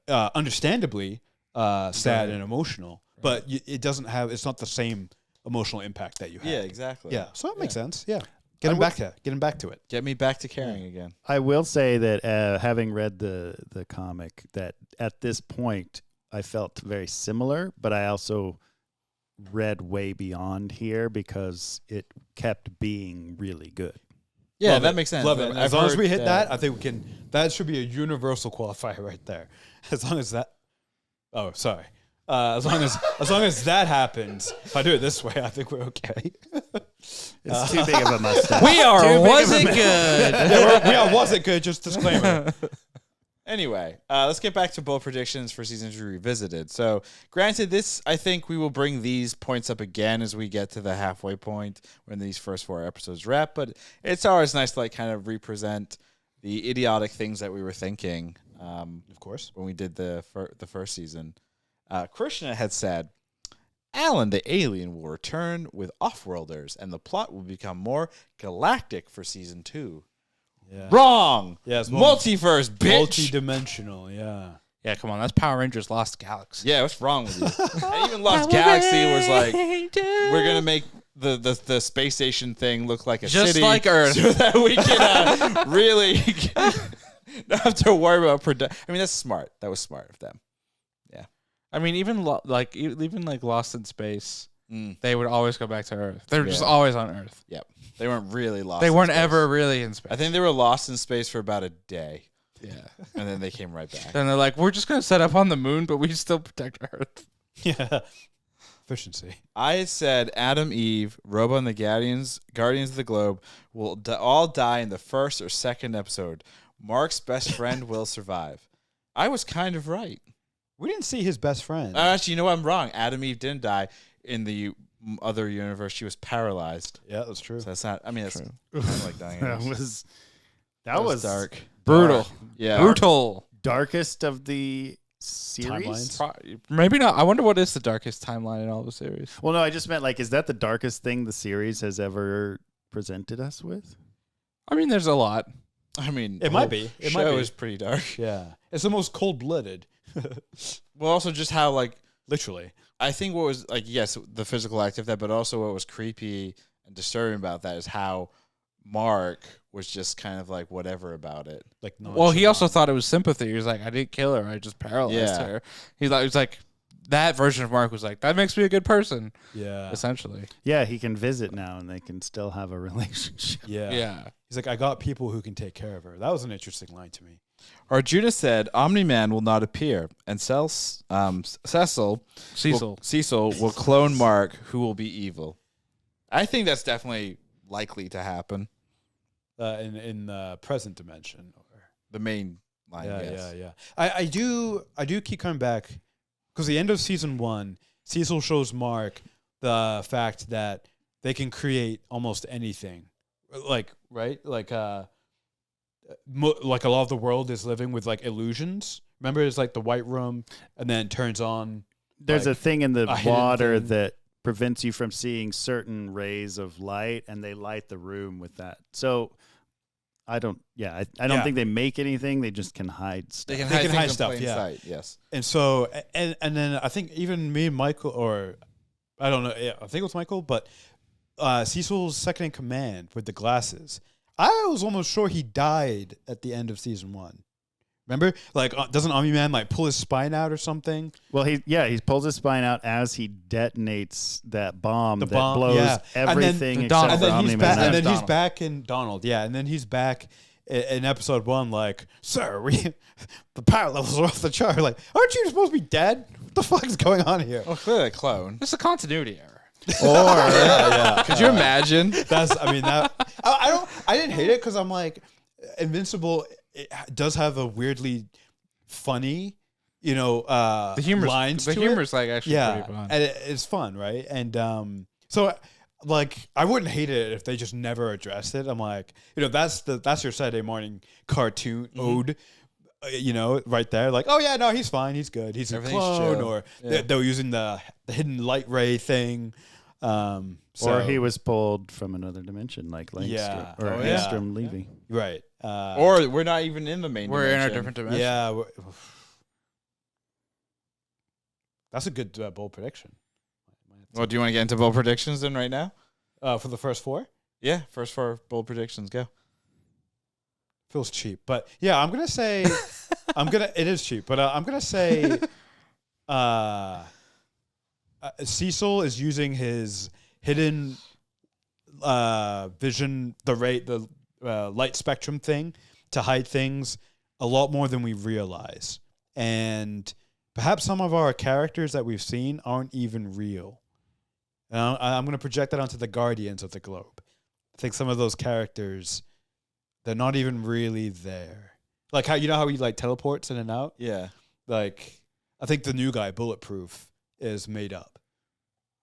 Speaker 3: understandably, sad and emotional, but it doesn't have. It's not the same emotional impact that you have.
Speaker 2: Yeah, exactly.
Speaker 3: Yeah, so that makes sense. Yeah, get him back to it.
Speaker 2: Get me back to caring again.
Speaker 1: I will say that having read the comic, that at this point I felt very similar, but I also read way beyond here because it kept being really good.
Speaker 2: Yeah,
Speaker 3: Love
Speaker 2: that
Speaker 3: it.
Speaker 2: makes sense.
Speaker 3: Love it.
Speaker 2: I've
Speaker 3: As long as
Speaker 2: heard
Speaker 3: we hit that, I think we can. That should be a universal qualifier right there. As long as that. Oh, sorry. As long as that happens, if I do it this way, I think we're okay.
Speaker 1: It's too big of a mustache.
Speaker 4: We are wasn't good.
Speaker 3: Yeah, wasn't good. Just disclaimer.
Speaker 2: Anyway, let's get back to bold predictions for season 2 revisited. So, granted, I think we will bring these points up again as we get to the halfway point when these first 4 episodes wrap. But it's always nice to kind of represent the idiotic things that we were thinking.
Speaker 3: Of course,
Speaker 2: when we did the first season, Krishna had said, "Alan the alien will return with off-worlders, and the plot will become more galactic for season 2."
Speaker 3: Yeah.
Speaker 2: Wrong.
Speaker 3: Yeah, it's
Speaker 2: multiverse, bitch.
Speaker 3: Multi-dimensional. Yeah.
Speaker 4: Yeah, come on. That's Power Rangers Lost Galaxy.
Speaker 2: Yeah, what's wrong with you? And even Lost Galaxy was like, we're gonna make the space station thing look like a
Speaker 4: just
Speaker 2: city,
Speaker 4: like Earth,
Speaker 2: so that we can really not have to worry about production. I mean, that's smart. That was smart of them. Yeah.
Speaker 4: I mean, even Lost in Space, they would always go back to Earth. They were just always on Earth.
Speaker 2: Yep. They weren't really lost.
Speaker 4: They weren't ever really in space.
Speaker 2: I think they were lost in space for about a day.
Speaker 4: Yeah.
Speaker 2: And then they came right back.
Speaker 4: Then they're like, we're just going to set up on the moon, but we still protect Earth.
Speaker 3: Yeah. Efficiency.
Speaker 2: I said Adam, Eve, Robo, and the Guardians of the Globe will all die in the first or second episode. Mark's best friend will survive. I was kind of right.
Speaker 3: We didn't see his best friend.
Speaker 2: Actually, you know what? I'm wrong. Adam, Eve didn't die. In the other universe, she was paralyzed.
Speaker 3: Yeah, that's true.
Speaker 2: So that's not. I mean, that's kind of like dying.
Speaker 1: That was
Speaker 2: dark,
Speaker 4: brutal.
Speaker 2: Yeah,
Speaker 4: brutal.
Speaker 1: Darkest of the series.
Speaker 4: Maybe not. I wonder what is the darkest timeline in all the series.
Speaker 1: Well, no, I just meant is that the darkest thing the series has ever presented us with?
Speaker 4: I mean, there's a lot.
Speaker 2: I mean,
Speaker 3: it might be. It
Speaker 2: show is pretty dark.
Speaker 3: Yeah, it's the most cold-blooded.
Speaker 2: Well, also just how
Speaker 3: literally.
Speaker 2: I think what was yes, the physical act of that, but also what was creepy and disturbing about that is how Mark was just kind of whatever about it.
Speaker 4: Well, he also thought it was sympathy. He was like, I didn't kill her, I just paralyzed her. He was like, that version of Mark was like, that makes me a good person.
Speaker 3: Yeah.
Speaker 4: Essentially.
Speaker 1: Yeah, he can visit now and they can still have a relationship.
Speaker 3: Yeah.
Speaker 4: Yeah.
Speaker 3: He's like, I got people who can take care of her. That was an interesting line to me.
Speaker 2: Arjuna said, Omni-Man will not appear, and Cecil will clone Mark, who will be evil. I think that's definitely likely to happen.
Speaker 3: In the present dimension, or
Speaker 2: the main line.
Speaker 3: Yeah. I do keep coming back because the end of season 1, Cecil shows Mark the fact that they can create almost anything, right? Like a lot of the world is living with illusions. Remember, it's the white room, and then it turns on.
Speaker 1: There's a thing in the water
Speaker 3: thing
Speaker 1: that prevents you from seeing certain rays of light, and they light the room with that. So I don't think they make anything. They just can hide stuff.
Speaker 2: They can hide
Speaker 3: stuff.
Speaker 2: Yeah. Sight, yes.
Speaker 3: And so, and then I think even me and Michael, or I don't know. Yeah, I think it was Michael, but Cecil's second in command with the glasses. I was almost sure he died at the end of season 1. Remember, doesn't Omni-Man pull his spine out or something?
Speaker 1: Well, he pulls his spine out as he detonates that bomb that blows everything except for Omni-Man.
Speaker 3: And then he's back in Donald. Yeah, and then he's back in episode 1. Sir, the power levels are off the chart. Aren't you supposed to be dead? What the fuck is going on here?
Speaker 2: Well, clearly a clone.
Speaker 4: It's a continuity error.
Speaker 2: Or could you imagine?
Speaker 3: I didn't hate it because I'm Invincible. It does have a weirdly funny,
Speaker 4: the humor
Speaker 3: lines.
Speaker 4: The humor's actually pretty fun.
Speaker 3: And it's fun, right? And so I wouldn't hate it if they just never addressed it. I'm that's your Saturday morning cartoon ode. Right there, oh yeah, no, he's fine, he's good, he's a clone, chill. Or they were using the hidden light ray thing,
Speaker 1: or he was pulled from another dimension, like Langstrom or Angstrom Levy,
Speaker 3: right?
Speaker 2: Or we're not even in the main.
Speaker 4: We're
Speaker 2: dimension.
Speaker 4: in a different dimension.
Speaker 3: Yeah, that's a good bold prediction.
Speaker 2: Well, do you want to get into bold predictions then right now?
Speaker 3: For the first 4?
Speaker 2: Yeah, first 4 bold predictions. Go.
Speaker 3: Feels cheap, but yeah, I'm gonna say it is cheap, but I'm gonna say Cecil is using his hidden vision, the light spectrum thing, to hide things a lot more than we realize, and perhaps some of our characters that we've seen aren't even real. And I'm going to project that onto the Guardians of the Globe. I think some of those characters, they're not even really there. Like how how he like teleports in and out?
Speaker 2: Yeah.
Speaker 3: Like I think the new guy, Bulletproof, is made up.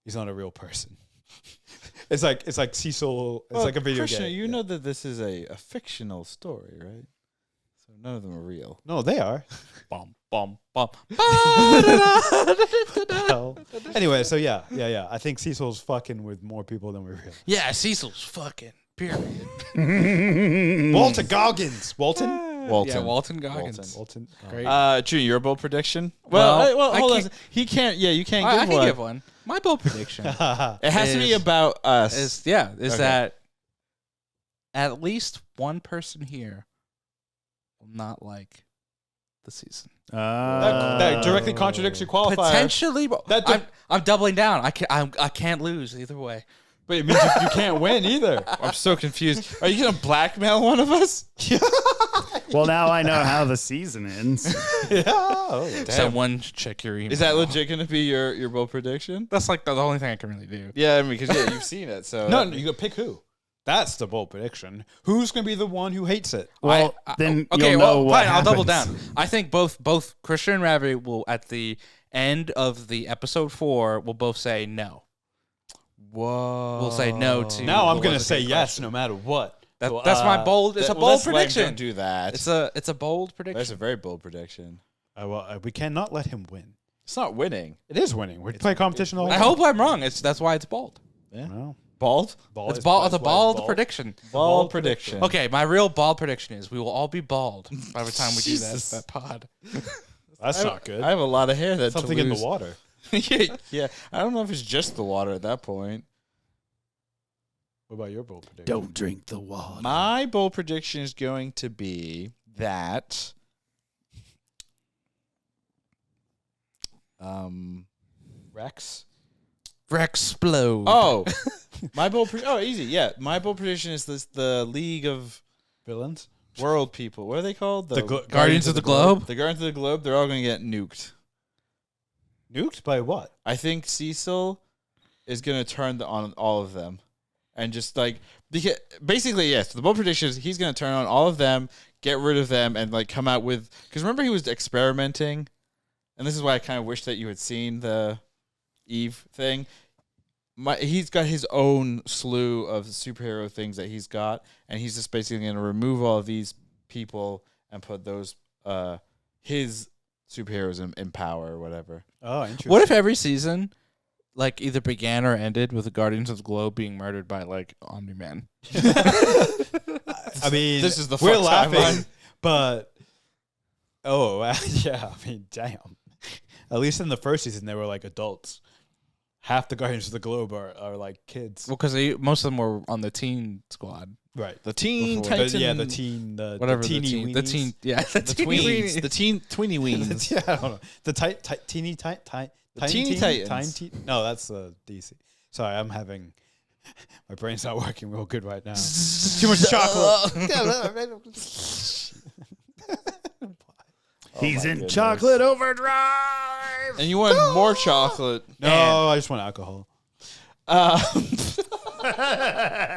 Speaker 3: He's not a real person. It's like Cecil. It's like a video
Speaker 2: Krishna,
Speaker 3: game.
Speaker 2: you know that this is a fictional story, right? So none of them are real.
Speaker 3: No, they are.
Speaker 4: Bum, bum, bum.
Speaker 3: Well, anyway, so yeah. I think Cecil's fucking with more people than we realize.
Speaker 4: Yeah, Cecil's fucking. Period.
Speaker 3: Walton Goggins. Walton.
Speaker 4: Yeah, Walton Goggins.
Speaker 3: Walton.
Speaker 4: Great.
Speaker 2: Junior, your bold prediction?
Speaker 4: Well, I
Speaker 2: hold on.
Speaker 4: can't-
Speaker 2: He can't. Yeah, you can't
Speaker 4: I
Speaker 2: give
Speaker 4: can
Speaker 2: one.
Speaker 4: give one. My bold prediction
Speaker 2: It has to be
Speaker 4: Is-
Speaker 2: about us.
Speaker 4: is
Speaker 2: Okay.
Speaker 4: that at least one person here will not like the season.
Speaker 3: That directly contradicts your qualifier.
Speaker 4: Potentially,
Speaker 3: That
Speaker 4: I'm doubling down. I can't lose either way.
Speaker 3: But it means you can't win either.
Speaker 2: I'm so confused. Are you gonna blackmail one of us?
Speaker 1: Well, now I know how the season ends.
Speaker 3: Yeah. Oh, damn.
Speaker 4: Someone check your email.
Speaker 2: Is that legit gonna be your bold prediction?
Speaker 4: That's like the only thing I can really do.
Speaker 2: Yeah, I mean, because you've seen it. So
Speaker 3: No, you gotta pick who. That's the bold prediction. Who's gonna be the one who hates it?
Speaker 1: Well, then you'll know what
Speaker 4: fine. I'll double
Speaker 1: happens.
Speaker 4: down. I think both Christian and Ravi will at the end of the episode 4 will both say no.
Speaker 2: Whoa.
Speaker 4: We'll say no to.
Speaker 3: Now I'm
Speaker 4: the
Speaker 3: gonna
Speaker 4: ones that
Speaker 3: say
Speaker 4: take
Speaker 3: yes
Speaker 4: question.
Speaker 3: no matter what.
Speaker 4: That's
Speaker 3: So,
Speaker 4: my bold. It's a bold prediction.
Speaker 2: Don't do that.
Speaker 4: It's a bold prediction.
Speaker 2: That's a very bold prediction.
Speaker 3: We cannot let him win.
Speaker 2: It's not winning.
Speaker 3: It is winning. We're playing competition all
Speaker 4: I
Speaker 3: the
Speaker 4: hope I'm wrong. That's why it's bold.
Speaker 2: Yeah.
Speaker 3: Well,
Speaker 2: Bald.
Speaker 4: It's bald. It's a bald prediction.
Speaker 2: Bald prediction.
Speaker 4: Okay, my real bald prediction is we will all be bald by the time we do
Speaker 2: Jesus.
Speaker 4: that pod.
Speaker 3: That's not good.
Speaker 2: I have a lot of hair. That's
Speaker 3: Something in the water.
Speaker 2: yeah. I don't know if it's just the water at that point.
Speaker 3: What about your bold prediction?
Speaker 1: Don't drink the water.
Speaker 2: My bold prediction is going to be that
Speaker 3: Rex.
Speaker 4: Rexplode.
Speaker 2: Oh, easy. Yeah, my bold prediction is the League of
Speaker 3: Villains.
Speaker 2: World People. What are they called?
Speaker 4: Guardians of the Globe.
Speaker 2: The Guardians of the Globe. They're all going to get nuked.
Speaker 3: Nuked by what?
Speaker 2: I think Cecil is going to turn on all of them, and just like basically yes. The bold prediction is he's going to turn on all of them, get rid of them, and like come out with because remember he was experimenting, and this is why I kind of wish that you had seen the Eve thing. He's got his own slew of superhero things that he's got, and he's just basically going to remove all of these people and put those his superheroes in power or whatever.
Speaker 3: Oh, interesting.
Speaker 4: What if every season, like, either began or ended with the Guardians of the Globe being murdered by like Omni-Man?
Speaker 3: I mean,
Speaker 2: This is the
Speaker 3: we're
Speaker 2: fuck
Speaker 3: laughing,
Speaker 2: timeline.
Speaker 3: but yeah. I mean, damn. At least in the first season, they were like adults. Half the Guardians of the Globe are like kids.
Speaker 4: Well, because most of them were on the teen squad.
Speaker 3: Right.
Speaker 2: The Teen
Speaker 4: Before.
Speaker 2: Titan.
Speaker 3: The teen,
Speaker 4: Whatever
Speaker 3: the teeny
Speaker 4: the teen, yeah,
Speaker 2: the tweens. The tweeny weens.
Speaker 3: yeah, I don't know. The teeny
Speaker 2: Teeny Titans.
Speaker 3: No, that's DC. Sorry, I'm having my brain's not working real good right now. Too much chocolate.
Speaker 1: He's
Speaker 2: my
Speaker 1: in
Speaker 2: goodness.
Speaker 1: chocolate overdrive.
Speaker 2: And you want more chocolate.
Speaker 3: No, I just want alcohol.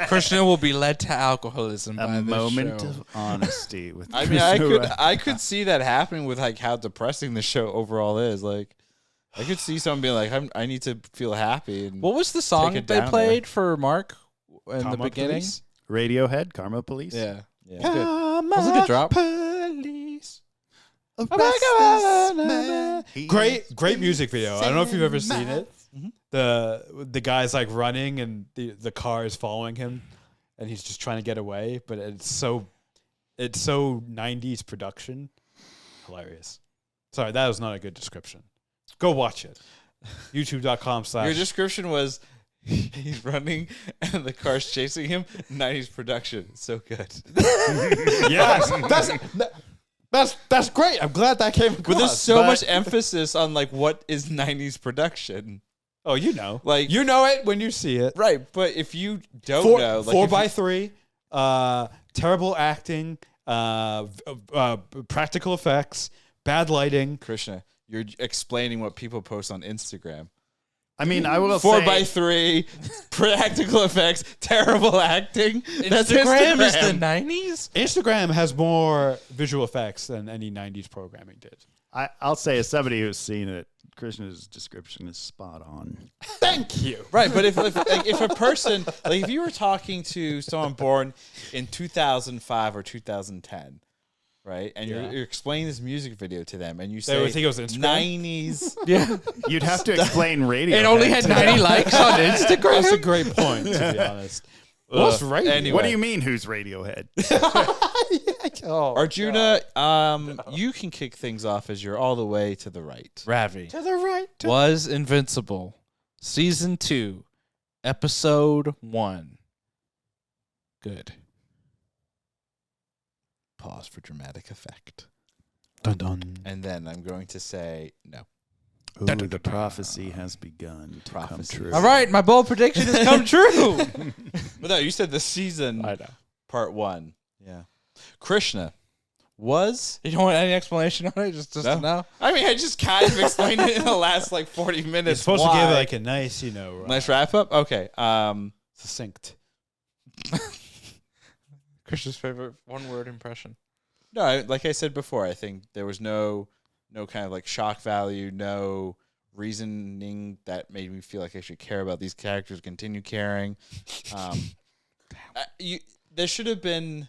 Speaker 4: Christian will be led to alcoholism by
Speaker 1: A
Speaker 4: this
Speaker 1: moment
Speaker 4: show.
Speaker 1: of honesty with.
Speaker 2: I mean, I could see that happening with like how depressing the show overall is. Like, I could see someone being like, I need to feel happy. And
Speaker 4: What was the song
Speaker 2: Take it
Speaker 4: they
Speaker 2: down
Speaker 4: played for Mark in
Speaker 3: Karma
Speaker 4: the beginning?
Speaker 3: Police?
Speaker 1: Radiohead, Karma Police.
Speaker 4: Yeah,
Speaker 2: yeah.
Speaker 4: good. That was a good drop.
Speaker 3: Police.
Speaker 1: Man.
Speaker 3: Great music video. I don't know if you've ever seen it.
Speaker 2: Mhm.
Speaker 3: The guy's like running and the car is following him, and he's just trying to get away. But it's so 90s production, hilarious. Sorry, that was not a good description. Go watch it. YouTube.com/
Speaker 2: Your description was he's running and the car's chasing him. 90s production. It's so good.
Speaker 3: Yes, that's great. I'm glad that came across.
Speaker 2: But there's so much emphasis on like what is 90s production.
Speaker 3: Oh, you know,
Speaker 2: Like
Speaker 3: you know it when you see it.
Speaker 2: right, but if you don't know, like
Speaker 3: 4x3, terrible acting, practical effects, bad lighting.
Speaker 2: Krishna, you're explaining what people post on Instagram.
Speaker 1: I mean, I will
Speaker 2: 4x3, practical effects, terrible acting.
Speaker 4: Instagram is the 90s?
Speaker 3: Instagram has more visual effects than any 90s programming did.
Speaker 1: I'll say, as somebody who's seen it, Krishna's description is spot on.
Speaker 3: Thank you.
Speaker 2: Right, but if a person, like if you were talking to someone born in 2005 or 2010, right, and you're explaining this music video to them, and you say
Speaker 3: would think it was Instagram?
Speaker 2: 90s,
Speaker 4: Yeah.
Speaker 1: You'd have to explain radio.
Speaker 4: It only had 90 likes on Instagram.
Speaker 3: That's a great point, to be honest. What's right?
Speaker 2: Anyway.
Speaker 1: What do you mean, who's Radiohead?
Speaker 2: Arjuna, you can kick things off as you're all the way to the right.
Speaker 4: Ravi.
Speaker 3: To the right.
Speaker 4: Was Invincible, Season 2, Episode 1. Good.
Speaker 2: Pause for dramatic effect.
Speaker 3: Dun dun.
Speaker 2: And then I'm going to say no.
Speaker 1: Ooh, the prophecy has begun to come
Speaker 2: Prophecy.
Speaker 1: true.
Speaker 4: All right, my bold prediction has come true.
Speaker 2: But no, you said the season
Speaker 4: I know.
Speaker 2: part 1. Yeah. Krishna was...
Speaker 4: You don't want any explanation on it? Just
Speaker 2: No.
Speaker 4: to know?
Speaker 2: I mean, I just kind of explained it in the last, 40 minutes.
Speaker 3: You're supposed to give like a nice,
Speaker 2: nice wrap-up? Okay.
Speaker 3: succinct.
Speaker 4: Christian's favorite one-word impression.
Speaker 2: No, like I said before, I think there was no kind of shock value, no reasoning that made me feel like I should care about these characters, continue caring. There should have been,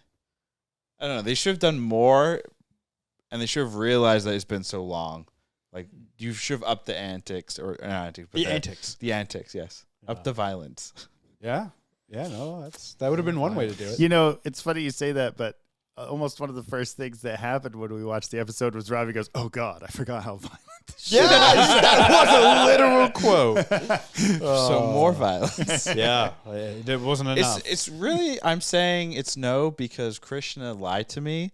Speaker 2: I don't know, they should have done more, and they should have realized that it's been so long. Like, you should have upped the antics, or not antics, but
Speaker 3: Antics.
Speaker 2: The antics, yes. Up the violence.
Speaker 3: Yeah. Yeah, no, that would have been one way to do it.
Speaker 1: You know, it's funny you say that, but almost one of the first things that happened when we watched the episode was Ravi goes, "Oh God, I forgot how violent this shit is."
Speaker 3: That was a literal quote.
Speaker 2: So more violence.
Speaker 3: Yeah, it wasn't enough.
Speaker 2: It's really, I'm saying it's no because Krishna lied to me,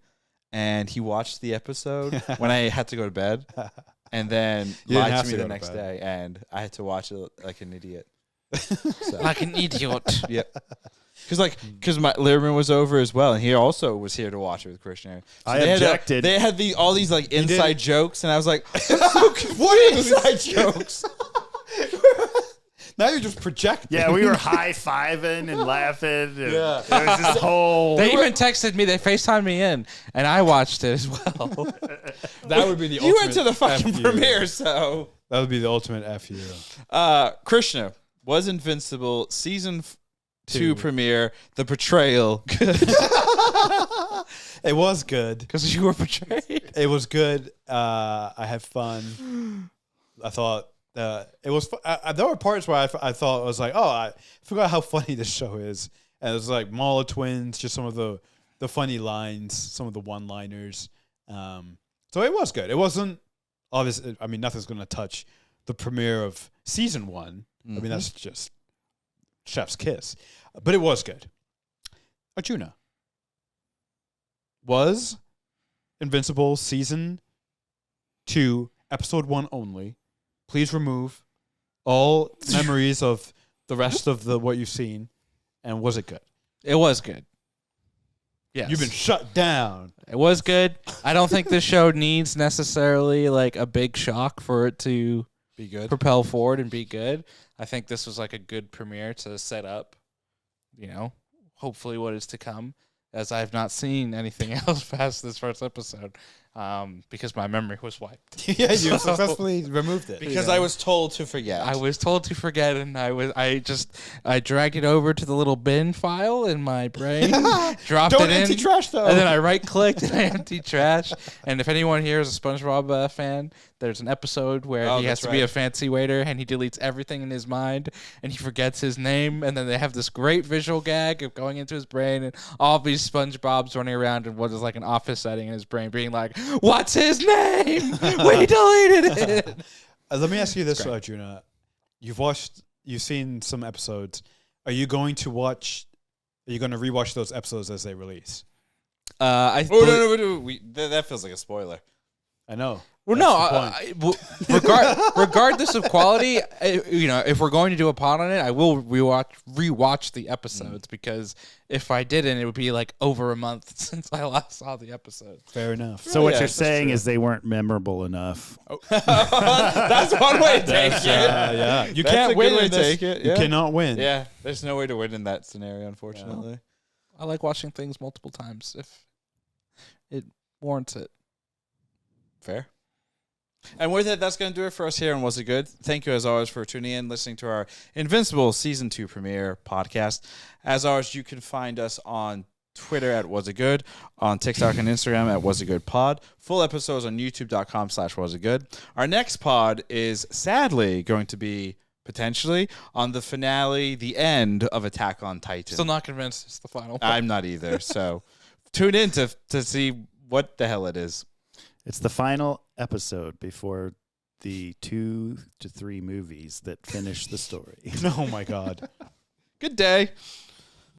Speaker 2: and he watched the episode when I had to go to bed, and then lied to me the next day, and I had to watch it like an idiot. So.
Speaker 4: Like an idiot.
Speaker 2: Yeah. Because my Lieberman was over as well, and he also was here to watch it with Krishna. So
Speaker 1: I objected.
Speaker 2: They had all these inside jokes, and I was like, "What inside jokes?"
Speaker 3: Now you're just projecting.
Speaker 1: Yeah, we were high-fiving and laughing. And yeah. There was this whole...
Speaker 4: They even texted me. They FaceTimed me in, and I watched it as well.
Speaker 3: That would be the ultimate
Speaker 2: You went to the fucking
Speaker 3: FU.
Speaker 2: premiere, so...
Speaker 3: That would be the ultimate FU.
Speaker 2: Krishna was Invincible season 2 premiere. The betrayal. Good.
Speaker 3: It was good.
Speaker 4: Because you were betrayed.
Speaker 3: It was good. I had fun. I thought it was. There were parts where I thought I was like, oh, I forgot how funny this show is. And it was like Mala twins, just some of the funny lines, some of the one-liners. So it was good. It wasn't obviously. I mean, nothing's going to touch the premiere of season 1. I mean, that's just chef's kiss. But it was good. Arjuna. Was Invincible season 2, episode 1 only. Please remove all memories of the rest of what you've seen. And was it good?
Speaker 4: It was good. Yes.
Speaker 3: You've been shut down.
Speaker 4: It was good. I don't think this show needs necessarily a big shock for it to
Speaker 2: Be good.
Speaker 4: propel forward and be good. I think this was a good premiere to set up, hopefully what is to come, as I have not seen anything else past this first episod, because my memory was wiped.
Speaker 3: Yeah, you successfully removed it.
Speaker 2: Because I was told to forget.
Speaker 4: I was told to forget, and I dragged it over to the little bin file in my brain, dropped
Speaker 3: Don't
Speaker 4: it in,
Speaker 3: empty trash though.
Speaker 4: and then I right-clicked and I emptied trash. And if anyone here is a SpongeBob fan, there's an episode where he has to be a fancy waiter, and he deletes everything in his mind, and he forgets his name, and then they have this great visual gag of going into his brain, and all these SpongeBobs running around in what is like an office setting in his brain, being like, "What's his name? We deleted it."
Speaker 3: Let me ask you this, Arjuna. You've seen some episodes. Are you going to rewatch those episodes as they release?
Speaker 2: No. That feels like a spoiler.
Speaker 3: I know.
Speaker 4: Well,
Speaker 3: That's
Speaker 4: no. Regardless of quality, if we're going to do a pod on it, I will rewatch the episodes because if I didn't, it would be like over a month since I last saw the episode.
Speaker 3: Fair enough.
Speaker 1: So what you're saying is they weren't memorable enough.
Speaker 2: Oh. That's one way to take it.
Speaker 3: Yeah, you
Speaker 2: That's
Speaker 3: can't
Speaker 2: a
Speaker 3: win
Speaker 2: good way
Speaker 3: in
Speaker 2: to
Speaker 3: this.
Speaker 2: take it.
Speaker 3: You
Speaker 2: Yeah.
Speaker 3: cannot win.
Speaker 2: Yeah, there's no way to win in that scenario, unfortunately.
Speaker 4: I like watching things multiple times if it warrants it.
Speaker 2: Fair. And with it, that's going to do it for us here on Was It Good? Thank you, as always, for tuning in, listening to our Invincible Season 2 premiere podcast. As always, you can find us on Twitter at Was It Good, on TikTok and Instagram at Was It Good Pod. Full episodes on youtube.com/wasitgood. Our next pod is sadly going to be potentially on the finale, the end of Attack on Titan.
Speaker 4: Still not convinced it's the final.
Speaker 2: I'm not either. So tune in to see what the hell it is.
Speaker 1: It's the final episode before the 2 to 3 movies that finish the story.
Speaker 3: Oh my God.
Speaker 2: Good day.